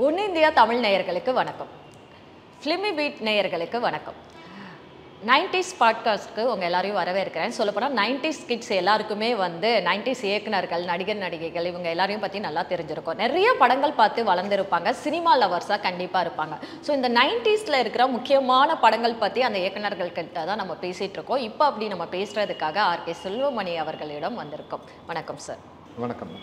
One India Tamil நேயர்களுக்கு வணக்கம். Filmy beat நேயர்களுக்கு வணக்கம். 90s பாட்காஸ்ட்க்கு உங்கள் எல்லாரையும் வரவேற்கிறேன். சொல்லப்போனால் 90s கிட்ஸ் எல்லாருக்குமே 90s இயக்குனர்கள், நடிகர் நடிகைகள் இவங்க எல்லாரையும் பற்றி நல்லா தெரிஞ்சிருக்கும். நிறைய படங்கள் பார்த்து வளர்ந்துருப்பாங்க. சினிமா லவர்ஸாக கண்டிப்பாக இருப்பாங்க. ஸோ இந்த 90ஸ்ல இருக்கிற முக்கியமான படங்கள் பற்றி அந்த இயக்குனர்கள் கிட்ட தான் நம்ம பேசிகிட்டு இருக்கோம். இப்போ அப்படி நம்ம பேசுகிறதுக்காக ஆர்கே செல்வமணி அவர்களிடம் வந்திருக்கோம். வணக்கம் சார். வணக்கம்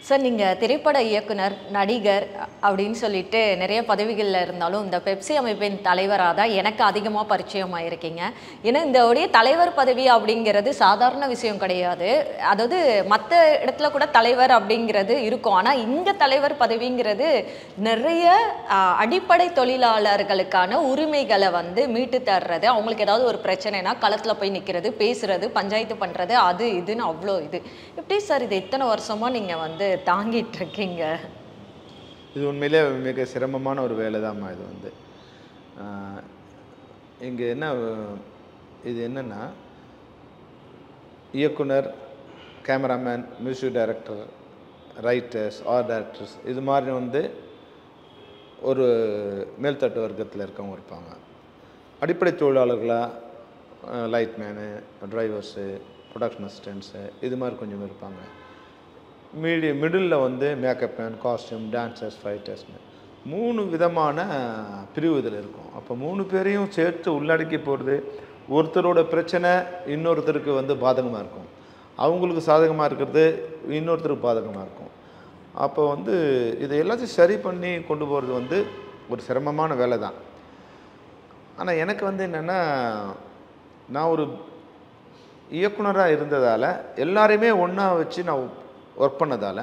சார். நீங்கள் திரைப்பட இயக்குனர், நடிகர் அப்படின்னு சொல்லிட்டு நிறைய பதவிகளில் இருந்தாலும் இந்த பெப்சி அமைப்பின் தலைவராக தான் எனக்கு அதிகமாக பரிச்சயமாக இருக்கீங்க. ஏன்னா இந்த உடைய தலைவர் பதவி அப்படிங்கிறது சாதாரண விஷயம் கிடையாது. அதாவது மற்ற இடத்துல கூட தலைவர் அப்படிங்கிறது இருக்கும். ஆனால் இங்கே தலைவர் பதவிங்கிறது நிறைய அடிப்படை தொழிலாளர்களுக்கான உரிமைகளை மீட்டு தர்றது, அவங்களுக்கு ஏதாவது ஒரு பிரச்சனைனா களத்தில் போய் நிற்கிறது, பேசுறது, பஞ்சாயத்து பண்ணுறது, அது இதுன்னு அவ்வளோ இது. எப்படி சார் இது இத்தனை வருஷமாக நீங்கள் தாங்கிட்டு இருக்கீங்க? இது உண்மையிலே மிக சிரமமான ஒரு வேலை தான்மா. இது இங்கே இது என்னென்னா, இயக்குனர், cameraman, music director, writers, art directors இது மாதிரி ஒரு மேல்தட்டு வர்க்கத்தில் இருக்கவங்க இருப்பாங்க. அடிப்படை தொழிலாளர்களாக லைட்மேனு, டிரைவர்ஸு, ப்ரொடக்ஷன் அசிஸ்டன்ஸு இது மாதிரி கொஞ்சம் இருப்பாங்க. Middle makeup man, costume, dancers, ஃபைட்டர்ஸ்னு 3 விதமான பிரிவு இதில் இருக்கும். அப்போ 3 பேரையும் சேர்த்து உள்ளடக்கி போகிறது. ஒருத்தரோட பிரச்சனை இன்னொருத்தருக்கு பாதகமாக இருக்கும், அவங்களுக்கு சாதகமாக இருக்கிறது இன்னொருத்தருக்கு பாதகமாக இருக்கும். அப்போ இதை எல்லாத்தையும் சரி பண்ணி கொண்டு போகிறது ஒரு சிரமமான வேலை தான். ஆனால் எனக்கு என்னென்னா, நான் ஒரு இயக்குனராக இருந்ததால் எல்லாரையுமே ஒன்றா வச்சு நான் ஒர்க் பண்ணதால்,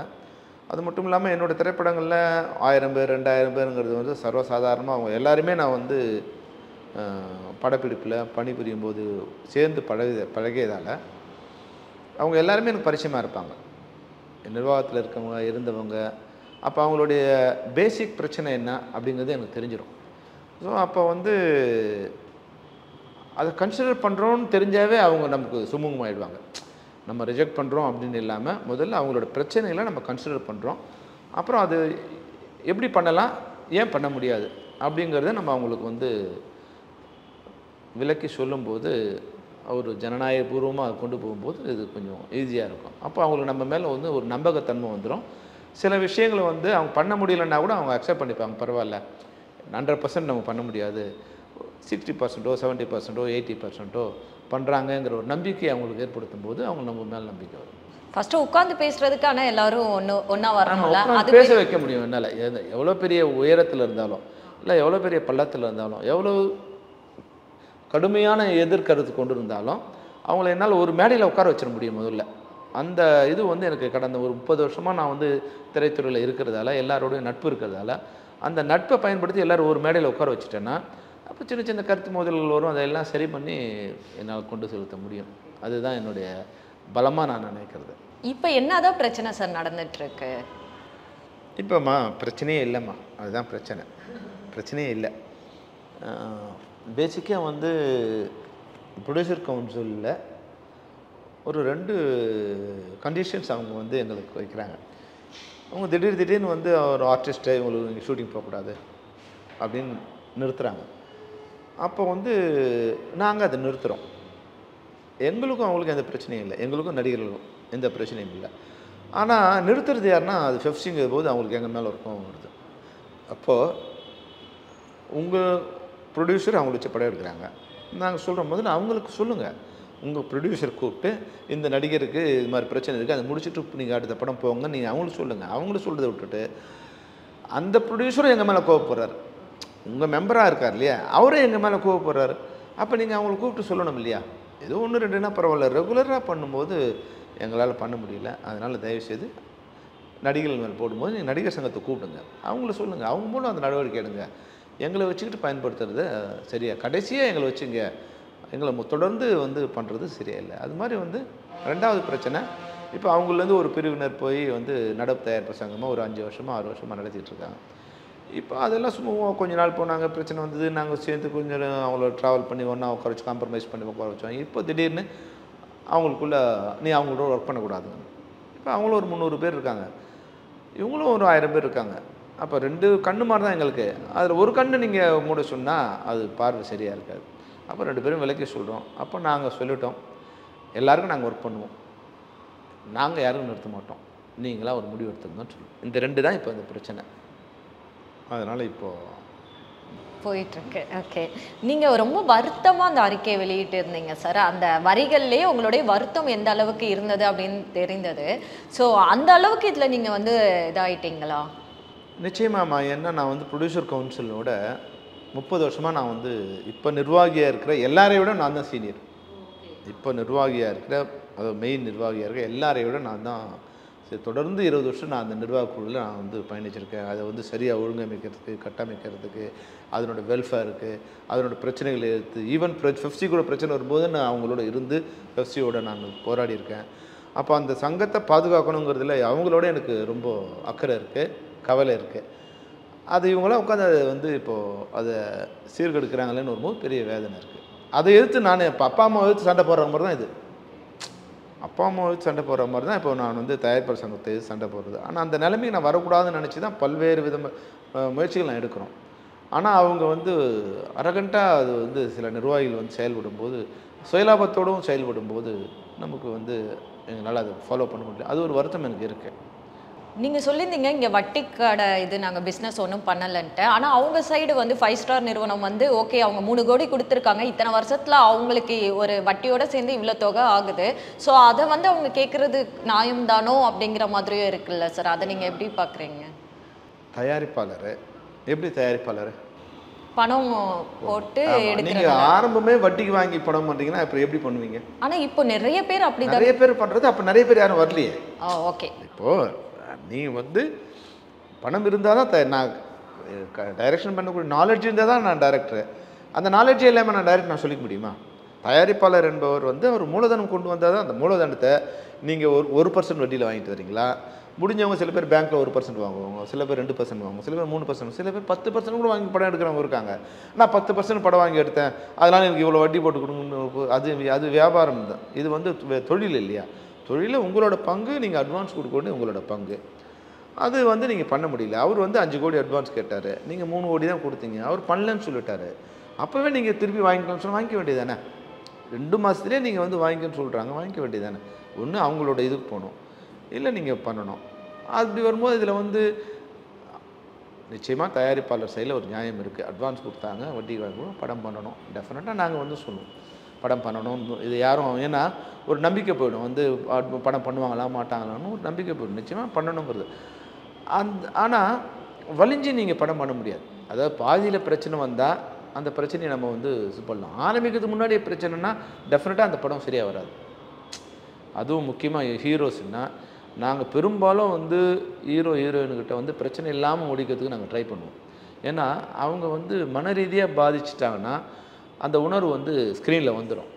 அது மட்டும் இல்லாமல் என்னோடய திரைப்படங்களில் 1000 பேர் 2000 பேருங்கிறது சர்வசாதாரணமாக அவங்க எல்லாருமே நான் படப்பிடிப்பில் பணிபுரியும் போது சேர்ந்து பழகியதால் அவங்க எல்லாருமே எனக்கு பரிச்சயமாக இருப்பாங்க. நிர்வாகத்தில் இருக்கவங்க, இருந்தவங்க. அப்போ அவங்களுடைய பேசிக் பிரச்சனை என்ன அப்படிங்கிறது எனக்கு தெரிஞ்சிடும். ஸோ அப்போ அதை கன்சிடர் பண்ணுறோன்னு தெரிஞ்சாவே அவங்க நமக்கு சுமூகமாகிடுவாங்க. நம்ம ரிஜெக்ட் பண்ணுறோம் அப்படின்னு இல்லாமல் முதல்ல அவங்களோட பிரச்சனைகளை நம்ம கன்சிடர் பண்ணுறோம். அப்புறம் அது எப்படி பண்ணலாம், ஏன் பண்ண முடியாது அப்படிங்கிறத நம்ம அவங்களுக்கு விளக்கி சொல்லும்போது, ஒரு ஜனநாயகபூர்வமாக அதை கொண்டு போகும்போது இது கொஞ்சம் ஈஸியாக இருக்கும். அப்போ அவங்களுக்கு நம்ம மேலே ஒரு நம்பகத்தன்மை வந்துடும். சில விஷயங்களை அவங்க பண்ண முடியலைன்னா கூட அவங்க அக்செப்ட் பண்ணிப்பாங்க. பரவாயில்ல, 100% நம்ம பண்ண முடியாது, 60%, 70%, 80% பண்ணுறாங்கங்கிற ஒரு நம்பிக்கை அவங்களுக்கு ஏற்படுத்தும் போது அவங்க நம்ம மேலே நம்பிக்கை வரும். ஃபஸ்ட்டு உட்காந்து பேசுகிறதுக்கான எல்லாரும் ஒன்றா வரணும்ல, அது பேச வைக்க முடியும். என்னால் எவ்வளோ பெரிய உயரத்தில் இருந்தாலும், இல்லை எவ்வளோ பெரிய பள்ளத்தில் இருந்தாலும், எவ்வளோ கடுமையான எதிர்கருத்து கொண்டு இருந்தாலும் அவங்கள என்னால் ஒரு மேடையில் உட்கார வச்சிட முடியும். முதல்ல அந்த இது எனக்கு கடந்த ஒரு 30 வருஷமாக நான் திரைத்துறையில் இருக்கிறதால, எல்லாரோடையும் நட்பு இருக்கிறதால, அந்த நட்பை பயன்படுத்தி எல்லோரும் ஒரு மேடையில் உட்கார வச்சுட்டேன்னா அப்போ சின்ன சின்ன கருத்து மோதல்கள் வரும். அதையெல்லாம் சரி பண்ணி என்னால் கொண்டு செலுத்த முடியும். அதுதான் என்னுடைய பலமாக நான் நினைக்கிறது. இப்போ என்னதான் பிரச்சனை சார் நடந்துகிட்ருக்கு? இப்போம்மா பிரச்சனையே இல்லைம்மா, அதுதான் பிரச்சனையே இல்லை. பேசிக்காக ப்ரொடியூசர் கவுன்சிலில் ஒரு 2 கண்டிஷன்ஸ் அவங்க எங்களுக்கு வைக்கிறாங்க. அவங்க திடீர்னு ஒரு ஆர்டிஸ்ட்டை இவங்களுக்கு நீங்கள் ஷூட்டிங் போகக்கூடாது அப்படின்னு நிறுத்துகிறாங்க. அப்போ நாங்கள் அதை நிறுத்துகிறோம். எங்களுக்கும் அவங்களுக்கும் எந்த பிரச்சனையும் இல்லை, எங்களுக்கும் நடிகர்களுக்கும் எந்த பிரச்சனையும் இல்லை. ஆனால் நிறுத்துறது யாருன்னா, அது ஃபெஃப்சிங்கிற போது அவங்களுக்கு எங்கள் மேலே ஒரு கோவம் வருது. அப்போது உங்கள் ப்ரொடியூசர் அவங்கள வச்சு படம் எடுக்கிறாங்க. நாங்கள் சொல்கிற போது அவங்களுக்கு சொல்லுங்கள், உங்கள் ப்ரொடியூசர் கூப்பிட்டு இந்த நடிகருக்கு இது மாதிரி பிரச்சனை இருக்குது, அதை முடிச்சுட்டு நீங்கள் அடுத்த படம் போங்க நீங்கள் அவங்களுக்கு சொல்லுங்கள். அவங்களும் சொல்கிறத விட்டுட்டு அந்த ப்ரொடியூசரும் எங்கள் மேலே கோவப்படுறாரு. உங்கள் மெம்பராக இருக்கார் இல்லையா, அவரே எங்கள் மேலே கோவப்படுறாரு. அப்போ நீங்கள் அவங்களை கூப்பிட்டு சொல்லணும் இல்லையா? ஏதோ 1 2னா பரவாயில்ல, ரெகுலராக பண்ணும்போது எங்களால் பண்ண முடியல. அதனால் தயவுசெய்து நடிகர்கள் மேலே போடும்போது நீங்கள் நடிகர் சங்கத்தை கூப்பிடுங்க, அவங்கள சொல்லுங்கள், அவங்க மூலம் அந்த நடவடிக்கை எடுங்க. எங்களை வச்சுக்கிட்டு பயன்படுத்துறது சரியா, கடைசியாக எங்களை வச்சுங்க, எங்களை தொடர்ந்து பண்ணுறது சரியா இல்லை. அது மாதிரி 2வது பிரச்சனை, இப்போ அவங்களேருந்து ஒரு பிரிவினர் போய் நடப்பு தயாரிப்பு சங்கமாக ஒரு 5 வருஷமாக 6 வருஷமாக நடத்திட்டுருக்காங்க. இப்போ அதெல்லாம் சும்மா கொஞ்ச நாள் போனாங்க, பிரச்சனை வந்தது, நாங்கள் சேர்ந்து கொஞ்சம் அவங்கள ட்ராவல் பண்ணி ஒன்றா உட்கார வச்சு காம்ப்ரமைஸ் பண்ணி உட்கார வச்சோம். இப்போ திடீர்னு அவங்களுக்குள்ளே நீ அவங்களோட ஒர்க் பண்ணக்கூடாதுங்க. இப்போ அவங்களும் ஒரு 300 பேர் இருக்காங்க, இவங்களும் ஒரு 1000 பேர் இருக்காங்க. அப்போ 2 கண்ணு மாதிரி தான் எங்களுக்கு. அதில் ஒரு கண்ணு நீங்கள் மூட சொன்னால் அது பார்வை சரியாக இருக்காது. அப்போ 2 பேரும் விலக்கி சொல்கிறோம். அப்போ நாங்கள் சொல்லிட்டோம், எல்லாருக்கும் நாங்கள் ஒர்க் பண்ணுவோம், நாங்கள் யாரும் நிறுத்த மாட்டோம், நீங்களாக ஒரு முடிவு எடுத்துன்னு தான் சொல்லுவோம். இந்த 2 தான் இப்போ இந்த பிரச்சனை. அதனால் இப்போது போயிட்டுருக்கு. ஓகே. நீங்கள் ரொம்ப வருத்தமாக அந்த அறிக்கையை வெளியிட்டு இருந்தீங்க சார். அந்த வரிகள்லேயே உங்களுடைய வருத்தம் எந்த அளவுக்கு இருந்தது அப்படின்னு தெரிந்தது. ஸோ அந்த அளவுக்கு இதில் நீங்கள் வந்து இதாகிட்டீங்களா? நிச்சயமாம்மா. ஏன்னா நான் வந்து ப்ரொடியூசர் கவுன்சிலோட 30 வருஷமாக நான் வந்து இப்போ நிர்வாகியாக இருக்கிற எல்லாரையும் விட நான் தான் சீனியர். இப்போ நிர்வாகியாக இருக்கிற, அதாவது மெயின் நிர்வாகியாக இருக்கிற எல்லாரையும் விட நான் தான் தொடர்ந்து 20 வருஷம் நான் அந்த நிர்வாக குழுவில் நான் வந்து பயணிச்சிருக்கேன். அதை வந்து சரியாக ஒழுங்கமைக்கிறதுக்கு, கட்டமைக்கிறதுக்கு, அதனோட வெல்ஃபேருக்கு, அதனோட பிரச்சனைகளை எடுத்து, ஈவன் பெப்சி கூட பிரச்சனை வரும்போது நான் அவங்களோட இருந்து பெப்சியோட நான் போராடி இருக்கேன். அப்போ அந்த சங்கத்தை பாதுகாக்கணுங்கிறதுல அவங்களோட எனக்கு ரொம்ப அக்கறை இருக்குது, கவலை இருக்குது. அது இவங்களாம் உட்காந்து அதை வந்து இப்போது அதை சீர்கெடுக்கிறாங்களேன்னு வரும்போது பெரிய வேதனை இருக்குது. அதை எதிர்த்து நான் இப்போ அப்பா அம்மா எதிர்த்து சண்டை போடுற மாதிரி தான் இது. அப்பா அம்மா எதிர்த்து சண்டை போடுற மாதிரி தான் இப்போ நான் வந்து தயாரிப்பாளர் சங்கத்தை எதிர்த்து சண்டை போடுறது. ஆனால் அந்த நிலைமைக்கு நான் வரக்கூடாதுன்னு நினச்சி தான் பல்வேறு முயற்சிகள் நான் எடுக்கிறோம். ஆனால் அவங்க வந்து அரகண்ட்டாக அது வந்து சில நிர்வாகிகள் வந்து செயல்படும்போது, சுயலாபத்தோடும் செயல்படும்போது நமக்கு வந்து எங்களால் அதை ஃபாலோ பண்ண முடியல. அது ஒரு வருத்தம் எனக்கு இருக்குது. நீங்கள் சொல்லியிருந்தீங்க இங்கே வட்டி கடை இது நாங்கள் பிஸ்னஸ் ஒன்றும் பண்ணலைன்ட்டு. ஆனால் அவங்க சைடு வந்து 5 ஸ்டார் நிறுவனம் வந்து ஓகே அவங்க 3 கோடி கொடுத்துருக்காங்க, இத்தனை வருஷத்தில் அவங்களுக்கு ஒரு வட்டியோடு சேர்ந்து இவ்வளோ தொகை ஆகுது, ஸோ அதை வந்து அவங்க கேட்குறது நியாயம்தானோ அப்படிங்கிற மாதிரியும் இருக்குல்ல சார். அதை நீங்கள் எப்படி பார்க்குறீங்க? தயாரிப்பாளர் எப்படி தயாரிப்பாளர் பணம் போட்டு எடுக்கிறீங்க. நீங்கள் ஆரம்பமே வட்டிக்கு வாங்கி பணம் பண்ணுறீங்கன்னா அப்புறம் எப்படி பண்ணுவீங்க? ஆனால் இப்போ நிறைய பேர் அப்படி நிறைய பேர் பண்ணுறது. அப்போ நிறைய பேர் யாரும் வரலையே. ஓகே. இப்போது நீங்கள் வந்து பணம் இருந்தால் தான் நான் டைரக்ஷன் பண்ணக்கூடிய நாலேஜ் இருந்தால் தான் நான் டைரக்டர். அந்த நாலேஜே இல்லாமல் நான் டைரக்ட் நான் சொல்லிக்க முடியுமா? தயாரிப்பாளர் என்பவர் வந்து அவர் மூலதனம் கொண்டு வந்தால் தான் அந்த மூலதனத்தை நீங்கள் 1% வட்டியில் வாங்கிட்டு வரீங்களா? முடிஞ்சவங்க சில பேர் பேங்க்கில் 1% வாங்குவாங்க, சில பேர் 2% வாங்குவாங்க, சில பேர் 3%, சில பேர் 10% கூட வாங்கி படம் எடுக்கிறவங்க இருக்காங்க. நான் 10% படம் வாங்கி எடுத்தேன், அதனால் எனக்கு இவ்வளோ வட்டி போட்டு கொடுக்கணும். அது வியாபாரம் தான். இது வந்து தொழில் இல்லையா? தொழிலில் உங்களோட பங்கு, நீங்கள் அட்வான்ஸ் கொடுக்கணும், உங்களோட பங்கு. அது வந்து நீங்கள் பண்ண முடியல. அவர் வந்து 5 கோடி அட்வான்ஸ் கேட்டார், நீங்கள் 3 கோடி தான் கொடுத்தீங்க, அவர் பண்ணலன்னு சொல்லிட்டாரு. அப்போவே நீங்கள் திருப்பி வாங்கிக்கணும்னு சொன்னால் வாங்கிக்க வேண்டியதானே? 2 மாதத்துலேயே நீங்கள் வந்து வாங்கிக்கணும்னு சொல்கிறாங்க, வாங்கிக்க வேண்டியதானே? ஒன்று அவங்களோட இதுக்கு போகணும், இல்லை நீங்கள் பண்ணணும். அப்படி வரும்போது இதில் வந்து நிச்சயமாக தயாரிப்பாளர் சைடில் ஒரு நியாயம் இருக்குது. அட்வான்ஸ் கொடுத்தாங்க, வட்டி வாங்கணும், படம் பண்ணணும். டெஃபினட்டாக நாங்கள் வந்து சொல்லுவோம் படம் பண்ணணும். இது யாரும், ஏன்னா ஒரு நம்பிக்கை போயிடும், வந்து படம் பண்ணுவாங்களா மாட்டாங்களான்னு ஒரு நம்பிக்கை போயிடும். நிச்சயமாக பண்ணணுங்கிறது. ஆனால் வலிஞ்சு நீங்கள் படம் பண்ண முடியாது. அதாவது பாதியில் பிரச்சனை வந்தால் அந்த பிரச்சனையை நம்ம வந்து இது பண்ணலாம். ஆரம்பிக்கிறதுக்கு முன்னாடி பிரச்சனைனா டெஃபினட்டாக அந்த படம் சரியாக வராது. அதுவும் முக்கியமாக ஹீரோஸ்னால் நாங்கள் பெரும்பாலும் வந்து ஹீரோயின்கிட்ட வந்து பிரச்சனை இல்லாமல் முடிக்கிறதுக்கு நாங்கள் ட்ரை பண்ணுவோம். ஏன்னா அவங்க வந்து மன ரீதியாக பாதிச்சிட்டாங்கன்னா அந்த உணர்வு வந்து ஸ்க்ரீனில் வந்துடும்.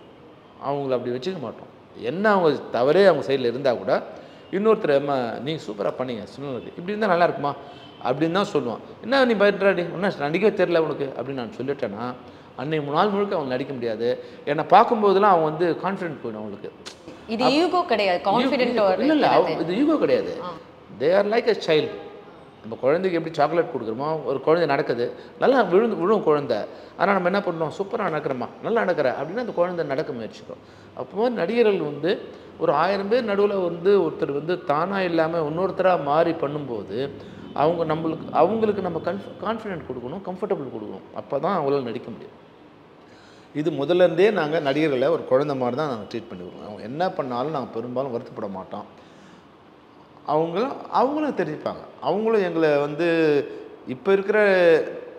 அவங்கள அப்படி வச்சுக்க மாட்டோம். என்ன அவங்க தவறே அவங்க சைடில் இருந்தால் கூட இன்னொருத்தர் நீங்கள் சூப்பராக பண்ணீங்க சொன்னது இப்படி இருந்தால் நல்லா இருக்குமா அப்படின்னு தான் சொல்லுவான். என்ன நீ பயன்றாடி ஒன்றா நடிக்கவே தெரில உனக்கு அப்படின்னு நான் சொல்லிட்டேன்னா அன்னைக்கு நாள் முழுக்க அவங்க நடிக்க முடியாது. என்னை பார்க்கும்போதெல்லாம் அவங்க வந்து கான்ஃபிடென்ட் போயிடும் அவங்களுக்கு. இது ஈகோ கிடையாது, கான்ஃபிடென்ட். இல்லை இது ஈகோ கிடையாது. They are like a child. நம்ம குழந்தைக்கு எப்படி சாக்லேட் கொடுக்குறோமோ, ஒரு குழந்தை நடக்குது, நல்லா விழும் குழந்தை, ஆனால் நம்ம என்ன பண்ணுறோம், சூப்பராக நடக்கிறோமா, நல்லா நடக்கிற அப்படின்னா அந்த குழந்தை நடக்க முயற்சிக்கிறோம். அப்போ நடிகர்கள் வந்து ஒரு 1000 பேர் நடுவில் வந்து ஒருத்தர் வந்து தானாக இல்லாமல் இன்னொருத்தராக மாறி பண்ணும்போது அவங்களுக்கு நம்ம கான்ஃபிடென்ட் கொடுக்கணும், கம்ஃபர்டபுள் கொடுக்கணும். அப்போ தான் அவங்களால நடிக்க முடியும். இது முதல்லேருந்தே நாங்கள் நடிகர்களை ஒரு குழந்தை மாதிரி தான் நாங்கள் ட்ரீட் பண்ணிடுவோம். அவங்க என்ன பண்ணாலும் நாங்கள் பெரும்பாலும் வருத்தப்பட மாட்டோம். அவங்களும் தெரிஞ்சுப்பாங்க. அவங்களும் எங்களை வந்து இப்போ இருக்கிற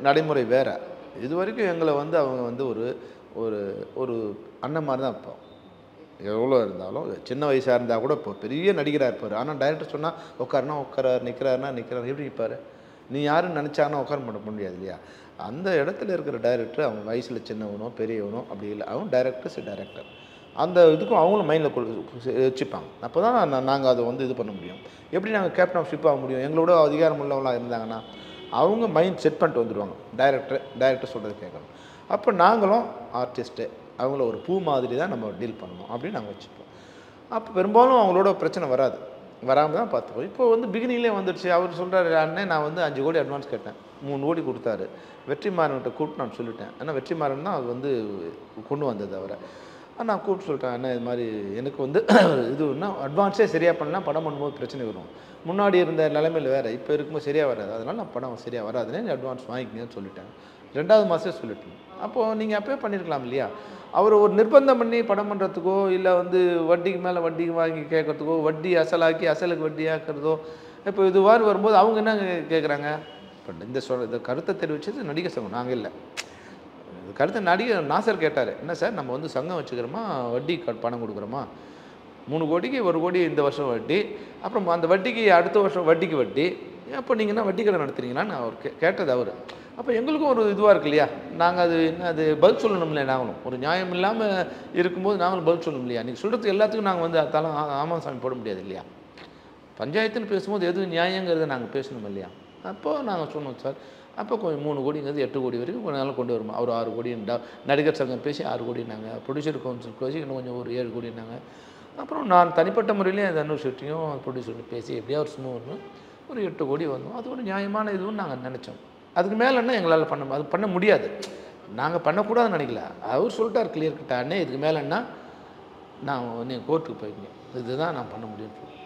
நடைமுறை வேறு. இது வரைக்கும் எங்களை வந்து அவங்க வந்து ஒரு ஒரு ஒரு அண்ணன் மாதிரி தான் இருப்போம். எவ்வளோ இருந்தாலும் சின்ன வயசாக இருந்தால் கூட இப்போ பெரிய நடிகராக இருப்பார். ஆனால் டைரக்டர் சொன்னால் உட்காருனா உட்காரார், நிற்கிறாருனா நிற்கிறார், எப்படி நிற்பார்? நீ யாருன்னு நினச்சாங்கன்னா உட்கார பண்ண முடியாது இல்லையா? அந்த இடத்துல இருக்கிற டைரக்டர் அவன் வயசில் சின்னவனோ பெரியவனோ அப்படி இல்லை, அவன் டைரக்டர். அந்த இதுக்கும் அவங்களும் மைண்டில் வச்சுப்பாங்க. அப்போ தான் நாங்கள் அதை வந்து இது பண்ண முடியும். எப்படி நாங்கள் கேப்டன் ஆஃப் ஷிப் ஆக முடியும்? எங்களோட அதிகாரம் உள்ளவங்களாக இருந்தாங்கன்னா அவங்க மைண்ட் செட் பண்ணிட்டு வந்துடுவாங்க. டைரக்டர் சொல்கிறது கேட்கணும். அப்போ நாங்களும் ஆர்டிஸ்ட்டு அவங்கள ஒரு பூ மாதிரி தான் நம்ம டீல் பண்ணணும் அப்படின்னு நாங்கள் வச்சுப்போம். அப்போ பெரும்பாலும் அவங்களோட பிரச்சனை வராது. வராமல் தான் பார்த்துக்கோ. இப்போ வந்து பிகினிங்லேயே வந்துடுச்சு. அவர் சொல்கிறாரு, அண்ணே நான் வந்து 5 கோடி அட்வான்ஸ் கேட்டேன், 3 கோடி கொடுத்தாரு. வெற்றிமாறன்கிட்ட கூப்பிட்டு நான் சொல்லிட்டேன். ஏன்னா வெற்றிமாறன் தான் அது வந்து கொண்டு வந்தது அவரை. நான் கூப்பிட்டு சொல்லிட்டேன், அண்ணா இது மாதிரி எனக்கு வந்து இதுன்னா அட்வான்ஸே சரியாக பண்ணலாம், படம் பண்ணும்போது பிரச்சனை வரும். முன்னாடி இருந்த நிலைமையில் வேறு, இப்போ இருக்கும்போது சரியாக வராது, அதனால் நான் படம் சரியாக வராதுன்னே நீ அட்வான்ஸ் வாங்கிக்கங்கன்னு சொல்லிட்டேன். 2வது மாதமே சொல்லிட்டேன். அப்போது நீங்கள் அப்போயே பண்ணியிருக்கலாம் இல்லையா? அவர் ஒரு நிர்பந்தம் பண்ணி படம் பண்ணுறதுக்கோ, இல்லை வந்து வட்டிக்கு மேலே வட்டி வாங்கி கேட்குறதுக்கோ, வட்டி அசலாக்கி அசலுக்கு வட்டி ஆக்கிறதோ, இப்போ இது மாதிரி வரும்போது அவங்க என்ன கேட்குறாங்க? இப்போ இந்த கருத்தை தெரிவித்தது நடிகர் சங்கம், நாங்கள் இல்லை. கருத்தை நடிகர் நாசர் கேட்டார், என்ன சார் நம்ம வந்து சங்கம் வச்சுக்கிறோமா, வட்டி பணம் கொடுக்குறோமா, 3 கோடிக்கு 1 கோடி இந்த வருஷம் வட்டி, அப்புறம் அந்த வட்டிக்கு அடுத்த வருஷம் வட்டிக்கு வட்டி, அப்போ நீங்கள் என்ன வட்டி கடை நடத்துறீங்களான்னு அவர் கேட்டது அவர். அப்போ எங்களுக்கும் ஒரு இதுவாக இருக்கு இல்லையா? நாங்கள் அது என்ன அது பதில் சொல்லணும் இல்லையா? நாங்களும் ஒரு நியாயம் இல்லாமல் இருக்கும்போது நாங்களும் பதில் சொல்லணும் இல்லையா? நீங்கள் சொல்கிறது எல்லாத்துக்கும் நாங்கள் வந்து அதெல்லாம் ஆமாம் சாமி போட முடியாது இல்லையா? பஞ்சாயத்துன்னு பேசும்போது எது நியாயங்கிறத நாங்கள் பேசணும் இல்லையா? அப்போது நாங்கள் சொன்னோம் சார். அப்போ கொஞ்சம் 3 கோடிங்கிறது 8 கோடி வரைக்கும் கொஞ்சம் நாள் கொண்டு வருமா. அவர் 6 கோடின்றா, நடிகர் சங்கம் பேசி 6 கோடினாங்க, ப்ரொடியூசர் கவுன்சில் பேசி இன்னும் கொஞ்சம் ஒரு 7 கோடினாங்க. அப்புறம் நான் தனிப்பட்ட முறையிலேயே தனுஷ் ஷெட்டியும் ப்ரொடியூசரும் பேசி எப்படியா ஒரு சும்மா வரணும், ஒரு 8 கோடி வந்தோம். அது ஒரு நியாயமான இதுவும் நாங்கள் நினச்சோம். அதுக்கு மேலேன்னா எங்களால் அது பண்ண முடியாது, நாங்கள் பண்ணக்கூடாதுன்னு நினைக்கல. அவர் சொல்லிட்டார் கிளியர் கிட்டானே, இதுக்கு மேலேன்னா நான் நீங்கள் கோர்ட்டுக்கு போயிருக்கேன், இதுதான் நான் பண்ண முடியும்னு சொல்லி.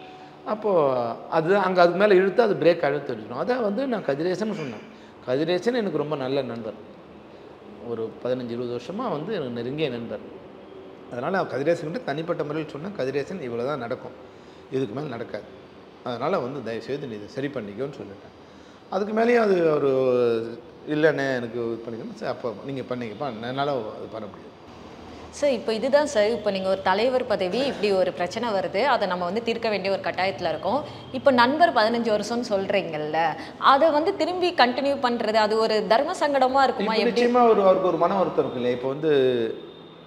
அப்போது அது அங்கே அதுக்கு மேலே இழுத்து அது பிரேக் அழுத்து தெரிஞ்சிடும். அதை வந்து நான் கதிரேசன் சொன்னேன். கதிரேசன் எனக்கு ரொம்ப நல்ல நண்பர், ஒரு 15-20 வருஷமாக வந்து எனக்கு நெருங்கிய நண்பர். அதனால் கதிரேசன்கிட்ட தனிப்பட்ட முறையில் சொன்னேன், கதிரேசன் இவ்வளோ தான் நடக்கும், இதுக்கு மேலே நடக்காது, அதனால் வந்து தயவுசெய்து நீ இதை சரி பண்ணிக்கோன்னு சொல்லிட்டேன். அதுக்கு மேலேயும் அது ஒரு இல்லைண்ணே எனக்கு இது பண்ணிக்கணும் சார், அப்போ நீங்கள் பண்ணிக்கப்பா, என்னால் அது பண்ண முடியாது சார். இப்போ இதுதான் சார், இப்போ நீங்கள் ஒரு தலைவர் பதவி, இப்படி ஒரு பிரச்சனை வருது, அதை நம்ம வந்து தீர்க்க வேண்டிய ஒரு கட்டாயத்தில் இருக்கோம். இப்போ நண்பர் 15 வருஷம்னு சொல்கிறீங்கல்ல, அதை வந்து திரும்பி கண்டினியூ பண்ணுறது அது ஒரு தர்ம சங்கடமாக இருக்குமா? நிச்சயமாக அவருக்கு ஒரு மன வருத்தம் இருக்கு இல்லையா? இப்போ வந்து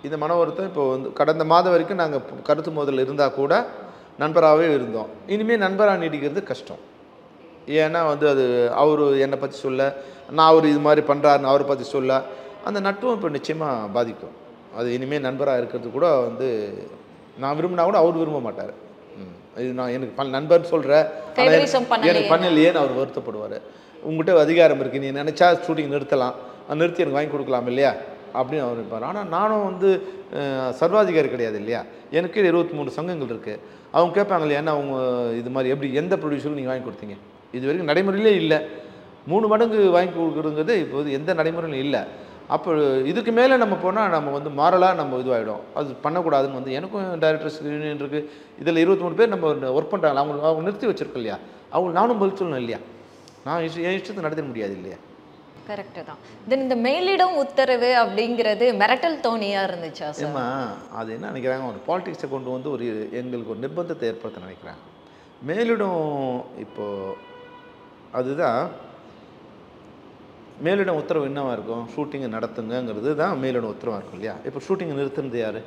இந்த மன வருத்தம் இப்போ வந்து கடந்த மாதம் வரைக்கும் நாங்கள் கருத்து மோதல் இருந்தால் கூட நண்பராகவே இருந்தோம். இனிமேல் நண்பராக நீடிக்கிறது கஷ்டம். ஏன்னா வந்து அது அவர் என்னை பற்றி சொல்ல, நான் அவர் இது மாதிரி பண்ணுறாருன்னு அவரை பற்றி சொல்ல, அந்த நட்பும் இப்போ நிச்சயமாக பாதிக்கும். அது இனிமேல் நண்பராக இருக்கிறது கூட வந்து நான் விரும்பினா கூட அவர் விரும்ப மாட்டார். இது நான் எனக்கு நண்பர்னு சொல்கிறேன், எனக்கு பண்ணலையேன்னு அவர் வருத்தப்படுவார். உங்கள்கிட்ட அதிகாரம் இருக்குது, நீ நினச்சா ஷூட்டிங் நிறுத்தலாம், நிறுத்தி எனக்கு வாங்கி கொடுக்கலாம் இல்லையா அப்படின்னு அவர் இருப்பார். ஆனால் நானும் வந்து சர்வாதிகாரி கிடையாது இல்லையா? எனக்கு 23 சங்கங்கள் இருக்குது. அவங்க கேட்பாங்க இல்லையா, ஏன்னா அவங்க இது மாதிரி எப்படி எந்த ப்ரொடியூசரும் நீங்கள் வாங்கி கொடுத்தீங்க? இது வரைக்கும் நடைமுறையிலே இல்லை. 3 மடங்கு வாங்கி கொடுக்குறதுங்கிறது இப்போது எந்த நடைமுறையிலும் இல்லை. அப்போ இதுக்கு மேலே நம்ம போனால் நம்ம வந்து மாறலாக நம்ம இதுவாகிடும். அது பண்ணக்கூடாதுன்னு வந்து எனக்கும் டைரக்டர்ஸ் யூனியன் இருக்குது. இதில் 23 பேர் நம்ம ஒர்க் பண்ணுறாங்க, அவங்க நிறுத்தி வச்சுருக்கோம் இல்லையா? அவங்க நானும் பதில் சொல்லணும் இல்லையா? நான் என் இஷ்டத்தை நடத்த முடியாது இல்லையா? கரெக்டு தான். தென் இந்த மேலிடம் உத்தரவு அப்படிங்கிறது மிரட்டல் தோணியாக இருந்துச்சா சார்? ஏமா அது என்ன நினைக்கிறாங்க, ஒரு பாலிடிக்ஸை கொண்டு வந்து ஒரு எங்களுக்கு ஒரு நிர்பந்தத்தை ஏற்படுத்த நினைக்கிறாங்க. மேலிடம் இப்போது அதுதான் மேலிடம் உத்தரவு என்னவாக இருக்கும், ஷூட்டிங்கை நடத்துங்கிறது தான் மேலிடம் உத்தரவாக இருக்கும் இல்லையா? இப்போ ஷூட்டிங்கை நிறுத்துனது யார்?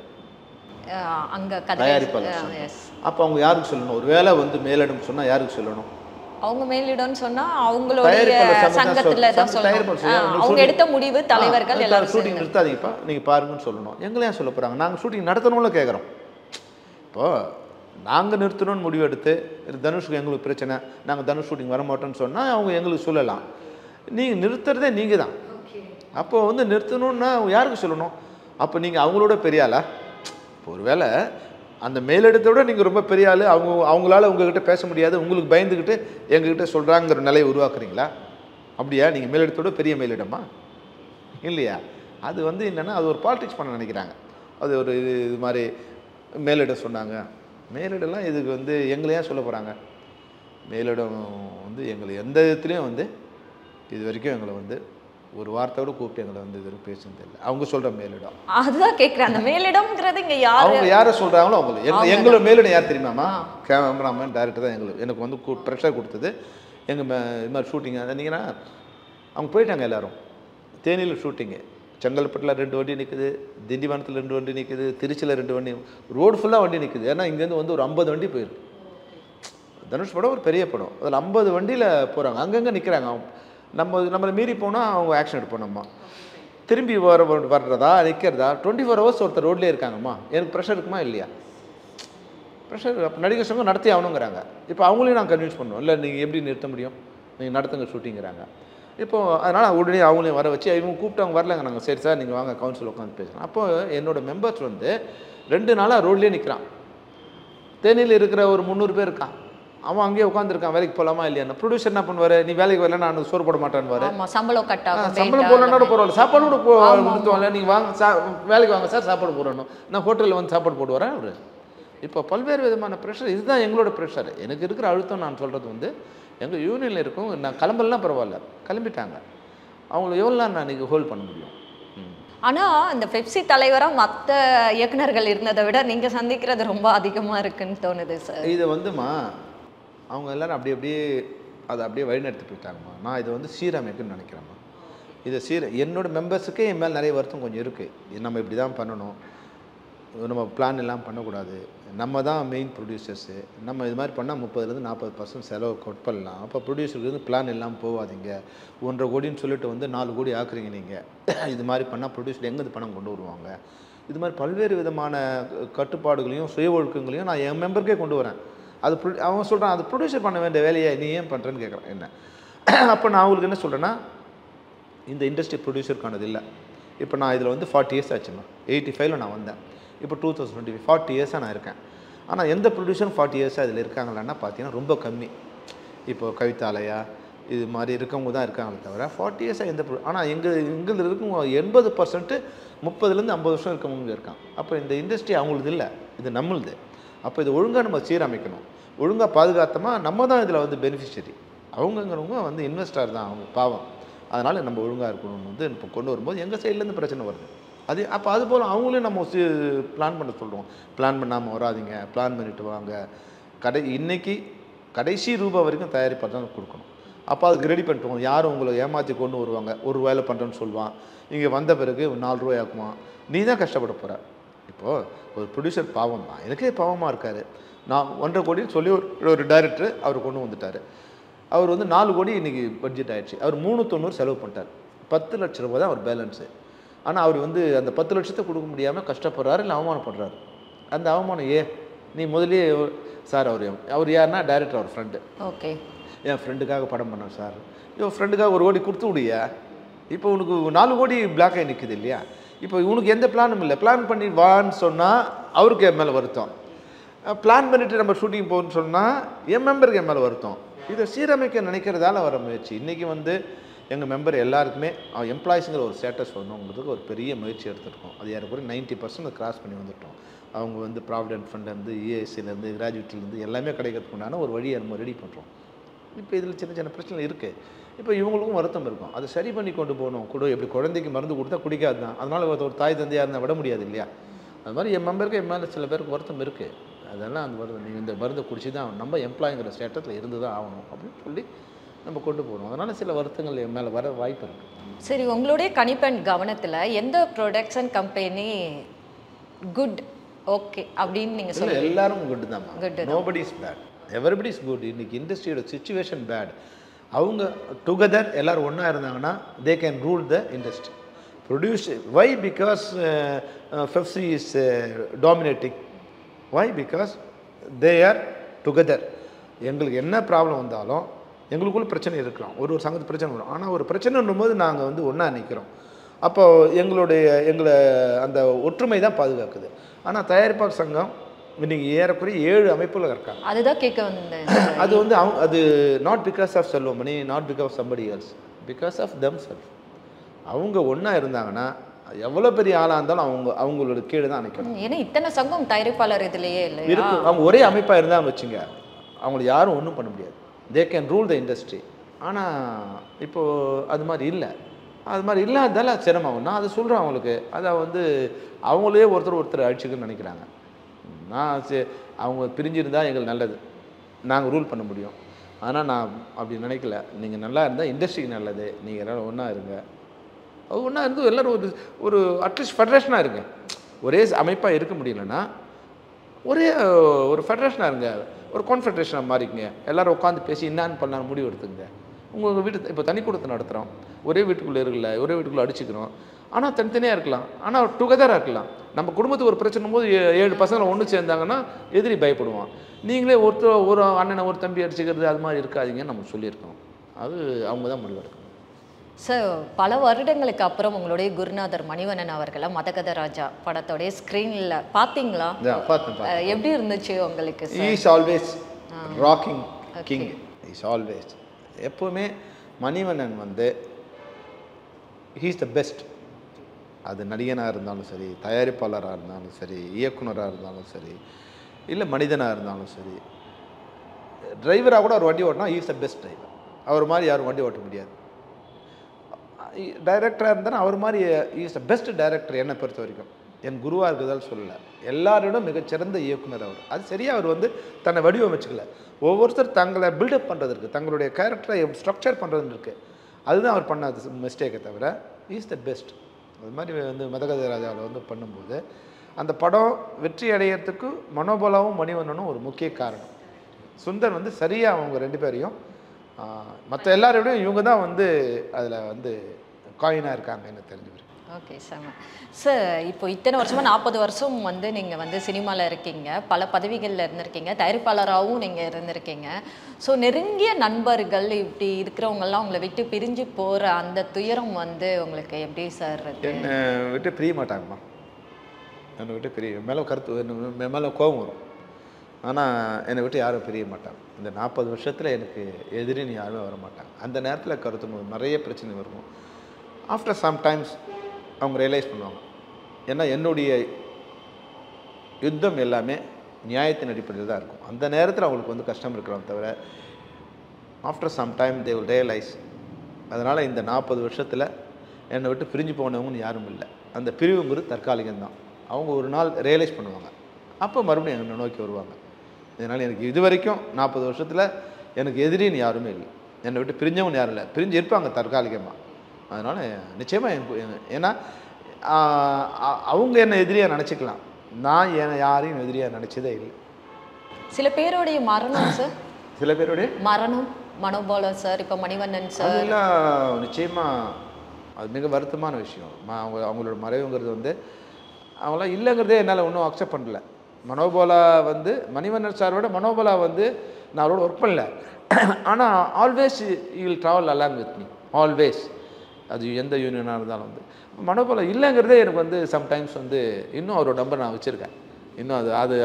அங்கே தயாரிப்பாளர். அப்போ அவங்க யாருக்கு சொல்லணும்? ஒரு வேளை வந்து மேலிடம் சொன்னால் யாருக்கு சொல்லணும்? அவங்க மேலிடம்னு சொன்னால் அவங்களுடைய சங்கத்தில் தான் சொல்லணும். அவங்க எடுத்த முடிவு தலைவர்கள் எல்லாரும் ஷூட்டிங் நிறுத்தாதீங்கப்பா நீங்கள் பாருங்கன்னு சொல்லணும். எங்களையும் சொல்ல போகிறாங்க, நாங்கள் ஷூட்டிங் நடத்தணும்னு கேட்குறோம். இப்போது நாங்கள் நிறுத்தணும்னு முடிவு எடுத்து தனுஷுக்கு எங்களுக்கு பிரச்சனை, நாங்கள் தனுஷ் ஷூட்டிங் வரமாட்டோம்னு சொன்னால் அவங்க எங்களுக்கு சொல்லலாம். நீங்கள் நிறுத்துறதே நீங்கள் தான். அப்போது வந்து நிறுத்தணுன்னா யாருக்கு சொல்லணும்? அப்போ நீங்கள் அவங்களோட பெரிய ஆளா? இப்போ ஒரு வேளை அந்த மேலிடத்தோட நீங்கள் ரொம்ப பெரிய ஆள், அவங்களால உங்ககிட்ட பேச முடியாது, உங்களுக்கு பயந்துக்கிட்டு எங்ககிட்ட சொல்கிறாங்கிற நிலையை உருவாக்குறீங்களா? அப்படியா? நீங்கள் மேலிடத்தோட பெரிய மேலிடமா இல்லையா? அது வந்து என்னென்னா அது ஒரு பாலிடிக்ஸ் பண்ண நினைக்கிறாங்க. அது ஒரு இது மாதிரி மேலிடம் சொன்னாங்க, மேலிடம்லாம் இதுக்கு வந்து எங்களையா சொல்ல போகிறாங்க? மேலிடம் வந்து எங்களை எந்த விதத்துலேயும் வந்து இது வரைக்கும் எங்களை வந்து ஒரு வார்த்தையோடு கூப்பிட்டு எங்களை வந்து இது வரைக்கும் பேசுனது இல்லை. அவங்க சொல்கிற மேலிடம் அதுதான் கேட்குறேன். அந்த மேலிடம்ங்கிறது இங்கே யார் அவங்க யாரை சொல்கிறாங்களோ எங்களோட மேலிடம் யார் தெரியுமாம்மா? கேமராமேன் டைரக்டர் தான் எனக்கு வந்து ப்ரெஷர் கொடுத்தது. எங்கள் இது மாதிரி ஷூட்டிங் வந்தீங்கன்னா அவங்க போயிட்டாங்க எல்லோரும். தேனியில் ஷூட்டிங்கு, செங்கல்பட்டில் 2 வண்டி நிற்குது, திண்டிவனத்தில் 2 வண்டி நிற்குது, திருச்சியில் 2 வண்டி, ரோடு ஃபுல்லாக வண்டி நிற்குது. ஏன்னா இங்கேருந்து வந்து ஒரு 50 வண்டி போயிருக்கு. தனுஷ் படம் ஒரு பெரிய படம், அதில் 50 வண்டியில் போகிறாங்க, அங்கங்கே நிற்கிறாங்க. நம்மளை மீறி போனால் அவங்க ஆக்ஷன் எடுப்போம். நம்ம திரும்பி வர்றதா நிற்கிறதா 24 ஹவர்ஸ் ஒருத்தர் ரோட்லேயே இருக்காங்கம்மா. எனக்கு ப்ரெஷர் இருக்குமா இல்லையா? ப்ரெஷர். அப்போ நடிகர் சங்கம் நடத்தி ஆகணுங்கிறாங்க. இப்போ அவங்களையும் நான் கன்வின்ஸ் பண்ணுவோம், இல்லை நீங்கள் எப்படி நிறுத்த முடியும், நீங்கள் நடத்துங்க ஷூட்டிங்கிறாங்க. இப்போது அதனால் உடனே அவங்களையும் வர வச்சு இவங்க கூப்பிட்டு அவங்க வரலங்க. நாங்கள் சரி சார் நீங்கள் வாங்க கவுன்சில் உட்காந்து பேசுகிறோம். அப்போது என்னோடய மெம்பர்ஸ் வந்து 2 நாளாக ரோட்லேயே நிற்கிறான். தேனியில் இருக்கிற ஒரு 300 பேர் இருக்கான். அவன் அங்கேயே உட்காந்துருக்கான், வேலைக்கு போகலாமா இல்லையா. ப்ரொடியூசர் என்ன பண்ணுவார், நீ வேலைக்கு வரல நான் சோறு போட மாட்டேன்னு. சம்பளம் கட்டாகும், சம்பளம் போடணும்னா பரவாயில்ல, சாப்பாடு கூட நிறுத்துவாங்க. நீங்கள் வாங்க வேலைக்கு வாங்க சார், சாப்பாடு போடணும். நான் ஹோட்டலில் வந்து சாப்பாடு போடுவாரேன் அவர். இப்போ பல்வேறு விதமான ப்ரெஷர். இதுதான் எங்களோட ப்ரெஷர். எனக்கு இருக்கிற அழுத்தம் நான் சொல்கிறது வந்து எங்கள் யூனியனில் இருக்கும். நான் கிளம்பலாம் பரவாயில்ல, கிளம்பிட்டாங்க. அவங்கள எவ்வளோ நான் இன்றைக்கி ஹோல்ட் பண்ண முடியும். ஆனால் இந்த பெப்சி தலைவராக மற்ற இயக்குநர்கள் இருந்ததை விட நீங்கள் சந்திக்கிறது ரொம்ப அதிகமாக இருக்குன்னு தோணுது சார். இதை வந்துமா அவங்க எல்லோரும் அப்படியே அதை அப்படியே வழிநடத்தி போயிட்டாங்கம்மா. நான் இதை வந்து சீரமைக்குன்னு நினைக்கிறேம்மா. இதை என்னோடய மெம்பர்ஸுக்கே என் மேலே நிறைய வருத்தம் கொஞ்சம் இருக்குது. நம்ம இப்படி தான் பண்ணணும், நம்ம பிளான் எல்லாம் பண்ணக்கூடாது, நம்ம தான் மெயின் ப்ரொடியூசர்ஸு, நம்ம இது மாதிரி பண்ணால் 30% 40% செலவு கட் பண்ணலாம். அப்போ ப்ரொடியூசருக்கு வந்து பிளான் எல்லாம் போகாதீங்க, 1.5 கோடின்னு சொல்லிட்டு வந்து 4 கோடி ஆக்குறீங்க நீங்கள், இது மாதிரி பண்ணால் ப்ரொடியூசர் எங்கே பணம் கொண்டு வருவாங்க. இது மாதிரி பல்வேறு விதமான கட்டுப்பாடுகளையும் சுய ஒழுக்கங்களையும் நான் என் மெம்பருக்கே கொண்டு வரேன். அது அவன் சொல்கிறான், அது ப்ரொடியூசர் பண்ண வேண்டிய வேலையை நீ ஏன் பண்ணுறேன்னு கேட்குறான் என்ன. அப்போ நான் அவங்களுக்கு என்ன சொல்கிறேன்னா, இந்த இண்டஸ்ட்ரி ப்ரொடியூசருக்கானது இல்லை. இப்போ நான் இதில் வந்து 40 இயர்ஸ் ஆச்சுமா. 85ல் நான் வந்தேன். இப்போ 2025 40 இயர்ஸாக நான் இருக்கேன். ஆனால் எந்த ப்ரொடியூசரும் 40 இயர்ஸாக இதில் இருக்காங்களான்னா பார்த்தீங்கன்னா ரொம்ப கம்மி. இப்போது கவிதாலயா இது மாதிரி இருக்கவங்க தான் இருக்காங்களே தவிர 40 இயர்ஸாக எந்த ஆனால் எங்கள் இருக்கும் 80% 30லேருந்து 50 வருஷம் இருக்கவங்க இருக்காங்க. அப்போ இந்த இண்டஸ்ட்ரி அவங்களுது இல்லை, இது நம்மளுது. அப்போ இது ஒழுங்காக நம்ம சீரமைக்கணும், ஒழுங்காக பாதுகாத்தோமா நம்ம தான் இதில் வந்து பெனிஃபிஷரி. அவங்கங்கிறவங்க வந்து இன்வெஸ்டர் தான், அவங்க பாவம். அதனால் நம்ம ஒழுங்காக இருக்கணும்னு வந்து இப்போ கொண்டு வரும்போது எங்கள் சைட்லேருந்து பிரச்சனை வருது. அது அப்போ அதுபோல் அவங்களையும் நம்ம பிளான் பண்ண சொல்கிறோம். பிளான் பண்ணாமல் வராதிங்க, பிளான் பண்ணிவிட்டு வாங்க. இன்றைக்கி கடைசி ரூபாய் வரைக்கும் தயாரிப்பாக தான் கொடுக்கணும். அப்போ அதுக்கு ரெடி பண்ணிட்டு யாரும் உங்களை ஏமாற்றி கொண்டு வருவாங்க. ஒரு வேலை பண்ணுறேன்னு சொல்லுவான், இங்கே வந்த பிறகு 4 ரூபாய் ஆக்குவான், நீ தான் கஷ்டப்பட போகிற. இப்போது ஒரு ப்ரொடியூசர் பாவம் தான், எனக்கே பாவமாக இருக்கார். நான் 1.5 கோடின்னு சொல்லி ஒரு டைரக்டர் அவர் கொண்டு வந்துட்டார். அவர் வந்து 4 கோடி இன்றைக்கி பட்ஜெட் ஆகிடுச்சு. அவர் 390 செலவு பண்ணிட்டார். 10 லட்ச ரூபா தான் அவர் பேலன்ஸு. ஆனால் அவர் வந்து அந்த 10 லட்சத்தை கொடுக்க முடியாமல் கஷ்டப்படுறாரு, இல்லை அவமானப்படுறாரு. அந்த அவமானம் நீ முதலே சார் அவர் யாருன்னா டைரக்டர், அவர் ஃப்ரெண்டு. ஓகே, என் ஃப்ரெண்டுக்காக படம் பண்ணேன் சார். ஃப்ரெண்டுக்காக 1 கோடி கொடுத்து விடியா, இப்போ உனக்கு 4 கோடி பிளாக் ஆகி நிற்குது இல்லையா. இப்போ இவனுக்கு எந்த பிளானும் இல்லை. பிளான் பண்ணி வான்னு சொன்னால் அவருக்கு என் மேலே வருத்தம், பிளான் பண்ணிவிட்டு நம்ம ஷூட்டிங் போகணுன்னு சொன்னால் என் மெம்பருக்கு என் மேலே வருத்தம். இதை சீரமைக்க நினைக்கிறதால வர முயற்சி. இன்றைக்கி வந்து எங்கள் மெம்பர் எல்லாருக்குமே எம்ப்ளாயிஸுங்கிற ஒரு ஸ்டேட்டஸ் வரணுங்கிறதுக்கு ஒரு பெரிய முயற்சி எடுத்துருக்கோம். அது யாருக்கு 90% கிராஸ் பண்ணி வந்துட்டோம். அவங்க வந்து ப்ராவிடென்ட் ஃபண்ட்லேருந்து, இஎஸ்சிலேருந்து, கிராஜுவேட்லேருந்து எல்லாமே கிடைக்கிறதுக்கு உண்டான ஒரு வழியை நம்ம ரெடி பண்ணுறோம். இப்போ இதில் சின்ன சின்ன பிரச்சனை இருக்குது. இப்போ இவங்களுக்கும் வருத்தம் இருக்கும், அதை சரி பண்ணி கொண்டு போகணும். எப்படி குழந்தைக்கு மருந்து கொடுத்தா குடிக்காது தான், அதனால் ஒரு தாய் தந்தையாக இருந்தால் விட முடியாது இல்லையா. அது மாதிரி என் மெம்பருக்கு என் மேலே சில பேருக்கு வருத்தம் இருக்குது. அதெல்லாம் அந்த வருத்தம், நீங்கள் இந்த மருந்தை குடிச்சு தான் நம்ம எம்ப்ளாய்ங்கிற ஸ்டேட்டஸில் இருந்து தான் ஆகணும் அப்படின்னு சொல்லி நம்ம கொண்டு போகணும். அதனால் சில வருத்தங்கள் என் மேலே வர வாய்ப்பு இருக்குது. சரி, உங்களுடைய கணிப்பெண் கவனத்தில் எந்த ப்ரொடக்ஷன் கம்பெனி குட் ஓகே அப்படின்னு நீங்கள் சொல்லுங்கள்? எல்லாரும் குட் தான். Nobody is bad, everybody is good. இன்றைக்கி இண்டஸ்ட்ரியோட சிச்சுவேஷன் பேட். அவங்க டுகெதர் எல்லோரும் ஒன்றா இருந்தாங்கன்னா they can rule the industry. Produce why because FEFSI is dominating. Why because they are together. எங்களுக்கு என்ன ப்ராப்ளம் வந்தாலும் எங்களுக்குள்ள பிரச்சனை இருக்கலாம், ஒரு சங்கத்து பிரச்சனை வரும். ஆனால் ஒரு பிரச்சனைன்னும்போது நாங்கள் வந்து ஒன்றா நிற்கிறோம். அப்போ எங்களை அந்த ஒற்றுமை தான் பாதுகாக்குது. ஆனால் தயாரிப்பாளர் சங்கம் இன்றைக்கி ஏறக்குறைய 7 அமைப்புகள் இருக்காங்க. அதுதான் கேட்க வந்தேன். அது வந்து அது not because of Selvamani, not because of somebody else, because of them self. அவங்க ஒன்றா இருந்தாங்கன்னா எவ்வளோ பெரிய ஆளாக இருந்தாலும் அவங்களோட கீழே தான் நிற்கணும். ஏன்னா இத்தனை சங்கம் தயாரிப்பாளர் இதுலேயே இல்லை இருக்கு. அவங்க ஒரே அமைப்பாக இருந்தாலும் வச்சுங்க, அவங்கள யாரும் ஒன்றும் பண்ண முடியாது. தே கேன் ரூல் த இண்டஸ்ட்ரி. ஆனால் இப்போது அது மாதிரி இல்லை. அது மாதிரி இல்லாததால் சிரமம். நான் அதை சொல்கிறேன் அவங்களுக்கு. அதை வந்து அவங்களே ஒருத்தர் அழிச்சுக்குன்னு நினைக்கிறாங்க. நான் அவங்க பிரிஞ்சிருந்தால் எங்களுக்கு நல்லது, நாங்கள் ரூல் பண்ண முடியும். ஆனால் நான் அப்படி நினைக்கல. நீங்கள் நல்லா இருந்தால் இண்டஸ்ட்ரிக்கு நல்லது. நீங்கள் எல்லோரும் ஒன்றா இருங்க. அது ஒன்றா இருந்து எல்லோரும் ஒரு அட்லீஸ்ட் ஃபெடரேஷனாக இருங்க. ஒரே அமைப்பாக இருக்க முடியலன்னா ஒரு ஃபெடரேஷனாக இருங்க, ஒரு கான்ஃபெடரேஷனாக மாறிக்குங்க. எல்லோரும் உட்காந்து பேசி என்னான்னு பண்ணலாம் முடிவு எடுத்துங்க. உங்கள் வீட்டு இப்போ தனி கொடுத்து நடத்துகிறோம், ஒரே வீட்டுக்குள்ளே இருக்கல, ஒரே வீட்டுக்குள்ளே அடிச்சுக்கிறோம், ஆனால் தனித்தனியாக இருக்கலாம், ஆனால் டுகெதராக இருக்கலாம். நம்ம குடும்பத்துக்கு ஒரு பிரச்சனை போது 7 பசங்களை ஒன்று சேர்ந்தாங்கன்னா எதிரி பயப்படுவான். நீங்களே ஒரு அண்ணனை ஒரு தம்பி அடிச்சுக்கிறது அது மாதிரி இருக்காதீங்கன்னு நம்ம சொல்லியிருக்கோம். அது அவங்க தான் முடிவெடுக்கணும். சார், பல வருடங்களுக்கு அப்புறம் உங்களுடைய குருநாதர் மணிவண்ணன் அவர்களை மதகத ராஜா படத்தோடைய ஸ்க்ரீனில் பார்த்தீங்களா? பார்த்தேன். எப்படி இருந்துச்சு உங்களுக்கு? Is always rocking king. Is always எப்போவுமே மணிவண்ணன் வந்து ஹீஸ் த பெஸ்ட். அது நடிகனாக இருந்தாலும் சரி, தயாரிப்பாளராக இருந்தாலும் சரி, இயக்குனராக இருந்தாலும் சரி, இல்லை மனிதனாக இருந்தாலும் சரி, டிரைவராக கூட ஒரு வண்டி ஓட்டினா இஸ் த பெஸ்ட் டிரைவர். அவர் மாதிரி யாரும் வண்டி ஓட்ட முடியாது. டைரக்டராக இருந்தாலும் அவர் மாதிரி இஸ் த பெஸ்ட் டைரக்டர் என்னை பொறுத்த வரைக்கும். என் குருவாக இருக்கிறதால் சொல்லலை, எல்லாரோடும் மிகச்சிறந்த இயக்குனர் அவர். அது சரியாக அவர் வந்து தன்னை வடிவமைச்சுக்கல. ஒவ்வொருத்தர் தங்களை பில்டப் பண்ணுறதுக்கு, தங்களுடைய கேரக்டரை ஸ்ட்ரக்சர் பண்ணுறதுன்னு இருக்குது. அதுதான் அவர் பண்ண மிஸ்டேக்கை தவிர இஸ் த பெஸ்ட். அது மாதிரி வந்து மதகத ராஜாவில் வந்து பண்ணும்போது அந்த படம் வெற்றி அடையிறதுக்கு மனோபலாவும் மணிவண்ணனும் ஒரு முக்கிய காரணம். சுந்தர் வந்து சரியாக அவங்க 2 பேரையும் மற்ற எல்லாரோடையும் இவங்க தான் வந்து அதில் வந்து காயினாக இருக்காங்க என்ன தெரிஞ்சுக்கிறேன். Okay sir. சார், இப்போ இத்தனை வருஷமாக 40 வருஷம் வந்து நீங்கள் வந்து சினிமாவில் இருக்கீங்க, பல பதவிகளில் இருந்திருக்கீங்க, தயாரிப்பாளராகவும் நீங்கள் இருந்திருக்கீங்க. ஸோ நெருங்கிய நண்பர்கள் இப்படி இருக்கிறவங்கெல்லாம் உங்களை விட்டு பிரிஞ்சு போகிற அந்த துயரம் வந்து உங்களுக்கு எப்படி சார் இருக்கு? என்னை விட்டு பிரிய மாட்டாங்கம்மா. என்னை விட்டு மேலே கருத்து மேலே கோபம் வரும், ஆனால் என்னை விட்டு யாரும் பிரிய மாட்டாங்க. இந்த 40 வருஷத்தில் எனக்கு எதிரின்னு யாருமே வர மாட்டாங்க. அந்த நேரத்தில் கருத்து நிறைய பிரச்சனை வரும். ஆஃப்டர் சம்டைம்ஸ் அவங்க ரியலைஸ் பண்ணுவாங்க. ஏன்னா என்னுடைய யுத்தம் எல்லாமே நியாயத்தின் அடிப்படையில் தான் இருக்கும். அந்த நேரத்தில் அவங்களுக்கு வந்து கஷ்டம் இருக்கிறோம் தவிர after some time they will realise. அதனால் இந்த 40 வருஷத்தில் என்னை விட்டு பிரிஞ்சு போனவங்கன்னு யாரும் இல்லை. அந்த பிரிவுங்கிறது தற்காலிகம்தான். அவங்க ஒரு நாள் ரியலைஸ் பண்ணுவாங்க, அப்போ மறுபடியும் என்னை நோக்கி வருவாங்க. இதனால் எனக்கு இது வரைக்கும் 40 வருஷத்தில் எனக்கு எதிரின்னு யாருமே இல்லை. என்னை விட்டு பிரிஞ்சவங்க யாரும் இல்லை. பிரிஞ்சு இருப்பாங்க தற்காலிகமாக. அதனால் நிச்சயமாக ஏன்னா அவங்க என்னை எதிரியாக நினச்சிக்கலாம், நான் என்னை யாரையும் எதிரியாக நினச்சதே இல்லை. சில பேருடைய மரணம் சார், சில பேருடைய மரணம், மனோபாலா சார், இப்போ மணிவண்ணன் சார், அதெல்லாம் நிச்சயமாக அது மிக வருத்தமான விஷயம். அவங்களோட மறைவுங்கிறது வந்து அவங்களாம் இல்லைங்கிறதே என்னால் ஒன்றும் அக்செப்ட் பண்ணல. மனோபாலா வந்து மணிவண்ணன் சாரோட மனோபாலா வந்து நான் அவரோட ஒர்க் பண்ணல, ஆனால் always you will travel along with me always. அது எந்த யூனியனாக இருந்தாலும் வந்து மனோபாலா இல்லைங்கிறதே எனக்கு வந்து சம்டைம்ஸ் வந்து இன்னும் அவரோட நம்பர் நான் வச்சுருக்கேன். இன்னும்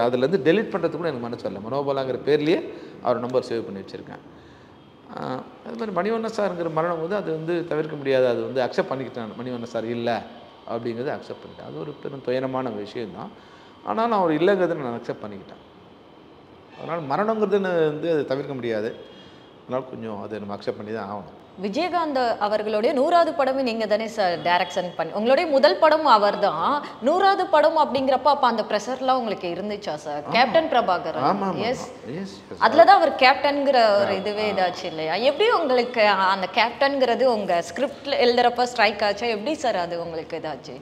அதுலேருந்து டெலிட் பண்ணுறதுக்கு கூட எனக்கு மனசு வரல. மனோபாலாங்கிற பேர்லேயே அவர் நம்பர் சேவ் பண்ணி வச்சுருக்கேன். அது மாதிரி மணிவண்ணன் சாருங்கிற மரணம் போது அது வந்து தவிர்க்க முடியாது. அது வந்து அக்செப்ட் பண்ணிக்கிட்டேன். மணிவண்ணன் சார் இல்லை அப்படிங்கிறத அக்செப்ட் பண்ணிட்டேன். அது ஒரு பெரும் துயரமான விஷயம்தான். ஆனாலும் அவர் இல்லைங்கிறத நான் அக்செப்ட் பண்ணிக்கிட்டேன். அதனால் மரணங்கிறதுன்னு வந்து அது தவிர்க்க முடியாது. அதனால் கொஞ்சம் அதை நம்ம அக்செப்ட் பண்ணி தான் ஆகணும். விஜயகாந்த் அவர்களுடைய 100வது படமே நீங்கள் தானே சார் டைரக்ஷன் பண்ணி, உங்களுடைய முதல் படம் அவர் தான். 100வது படம் அப்படிங்கிறப்ப அப்போ அந்த ப்ரெஷர்லாம் உங்களுக்கு இருந்துச்சா சார்? கேப்டன் பிரபாகரன், எஸ், அதில் தான் அவர் கேப்டன்கிற ஒரு இதுவே இதாச்சு இல்லையா? எப்படி உங்களுக்கு அந்த கேப்டன்கிறது உங்கள் ஸ்கிரிப்டில் எழுதுறப்ப ஸ்ட்ரைக் ஆச்சா? எப்படி சார் அது உங்களுக்கு இதாச்சு?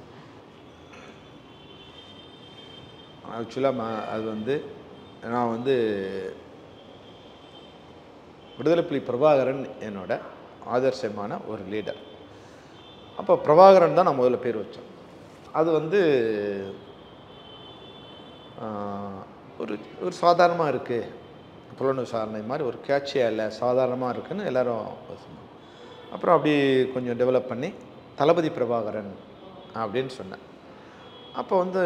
ஆக்சுவலாக அது வந்து நான் வந்து விடுதலை புலி பிரபாகரன் என்னோட ஆதர்சமான ஒரு லீடர். அப்போ பிரபாகரன் தான் நான் முதல்ல பேர் வச்சேன். அது வந்து ஒரு சாதாரணமாக இருக்குது, புலன் விசாரணை மாதிரி ஒரு கேட்சியாக இல்லை, சாதாரணமாக இருக்குதுன்னு எல்லோரும் சொன்னாங்க. அப்புறம் அப்படி கொஞ்சம் டெவலப் பண்ணி தளபதி பிரபாகரன் அப்படின்னு சொன்னேன். அப்போ வந்து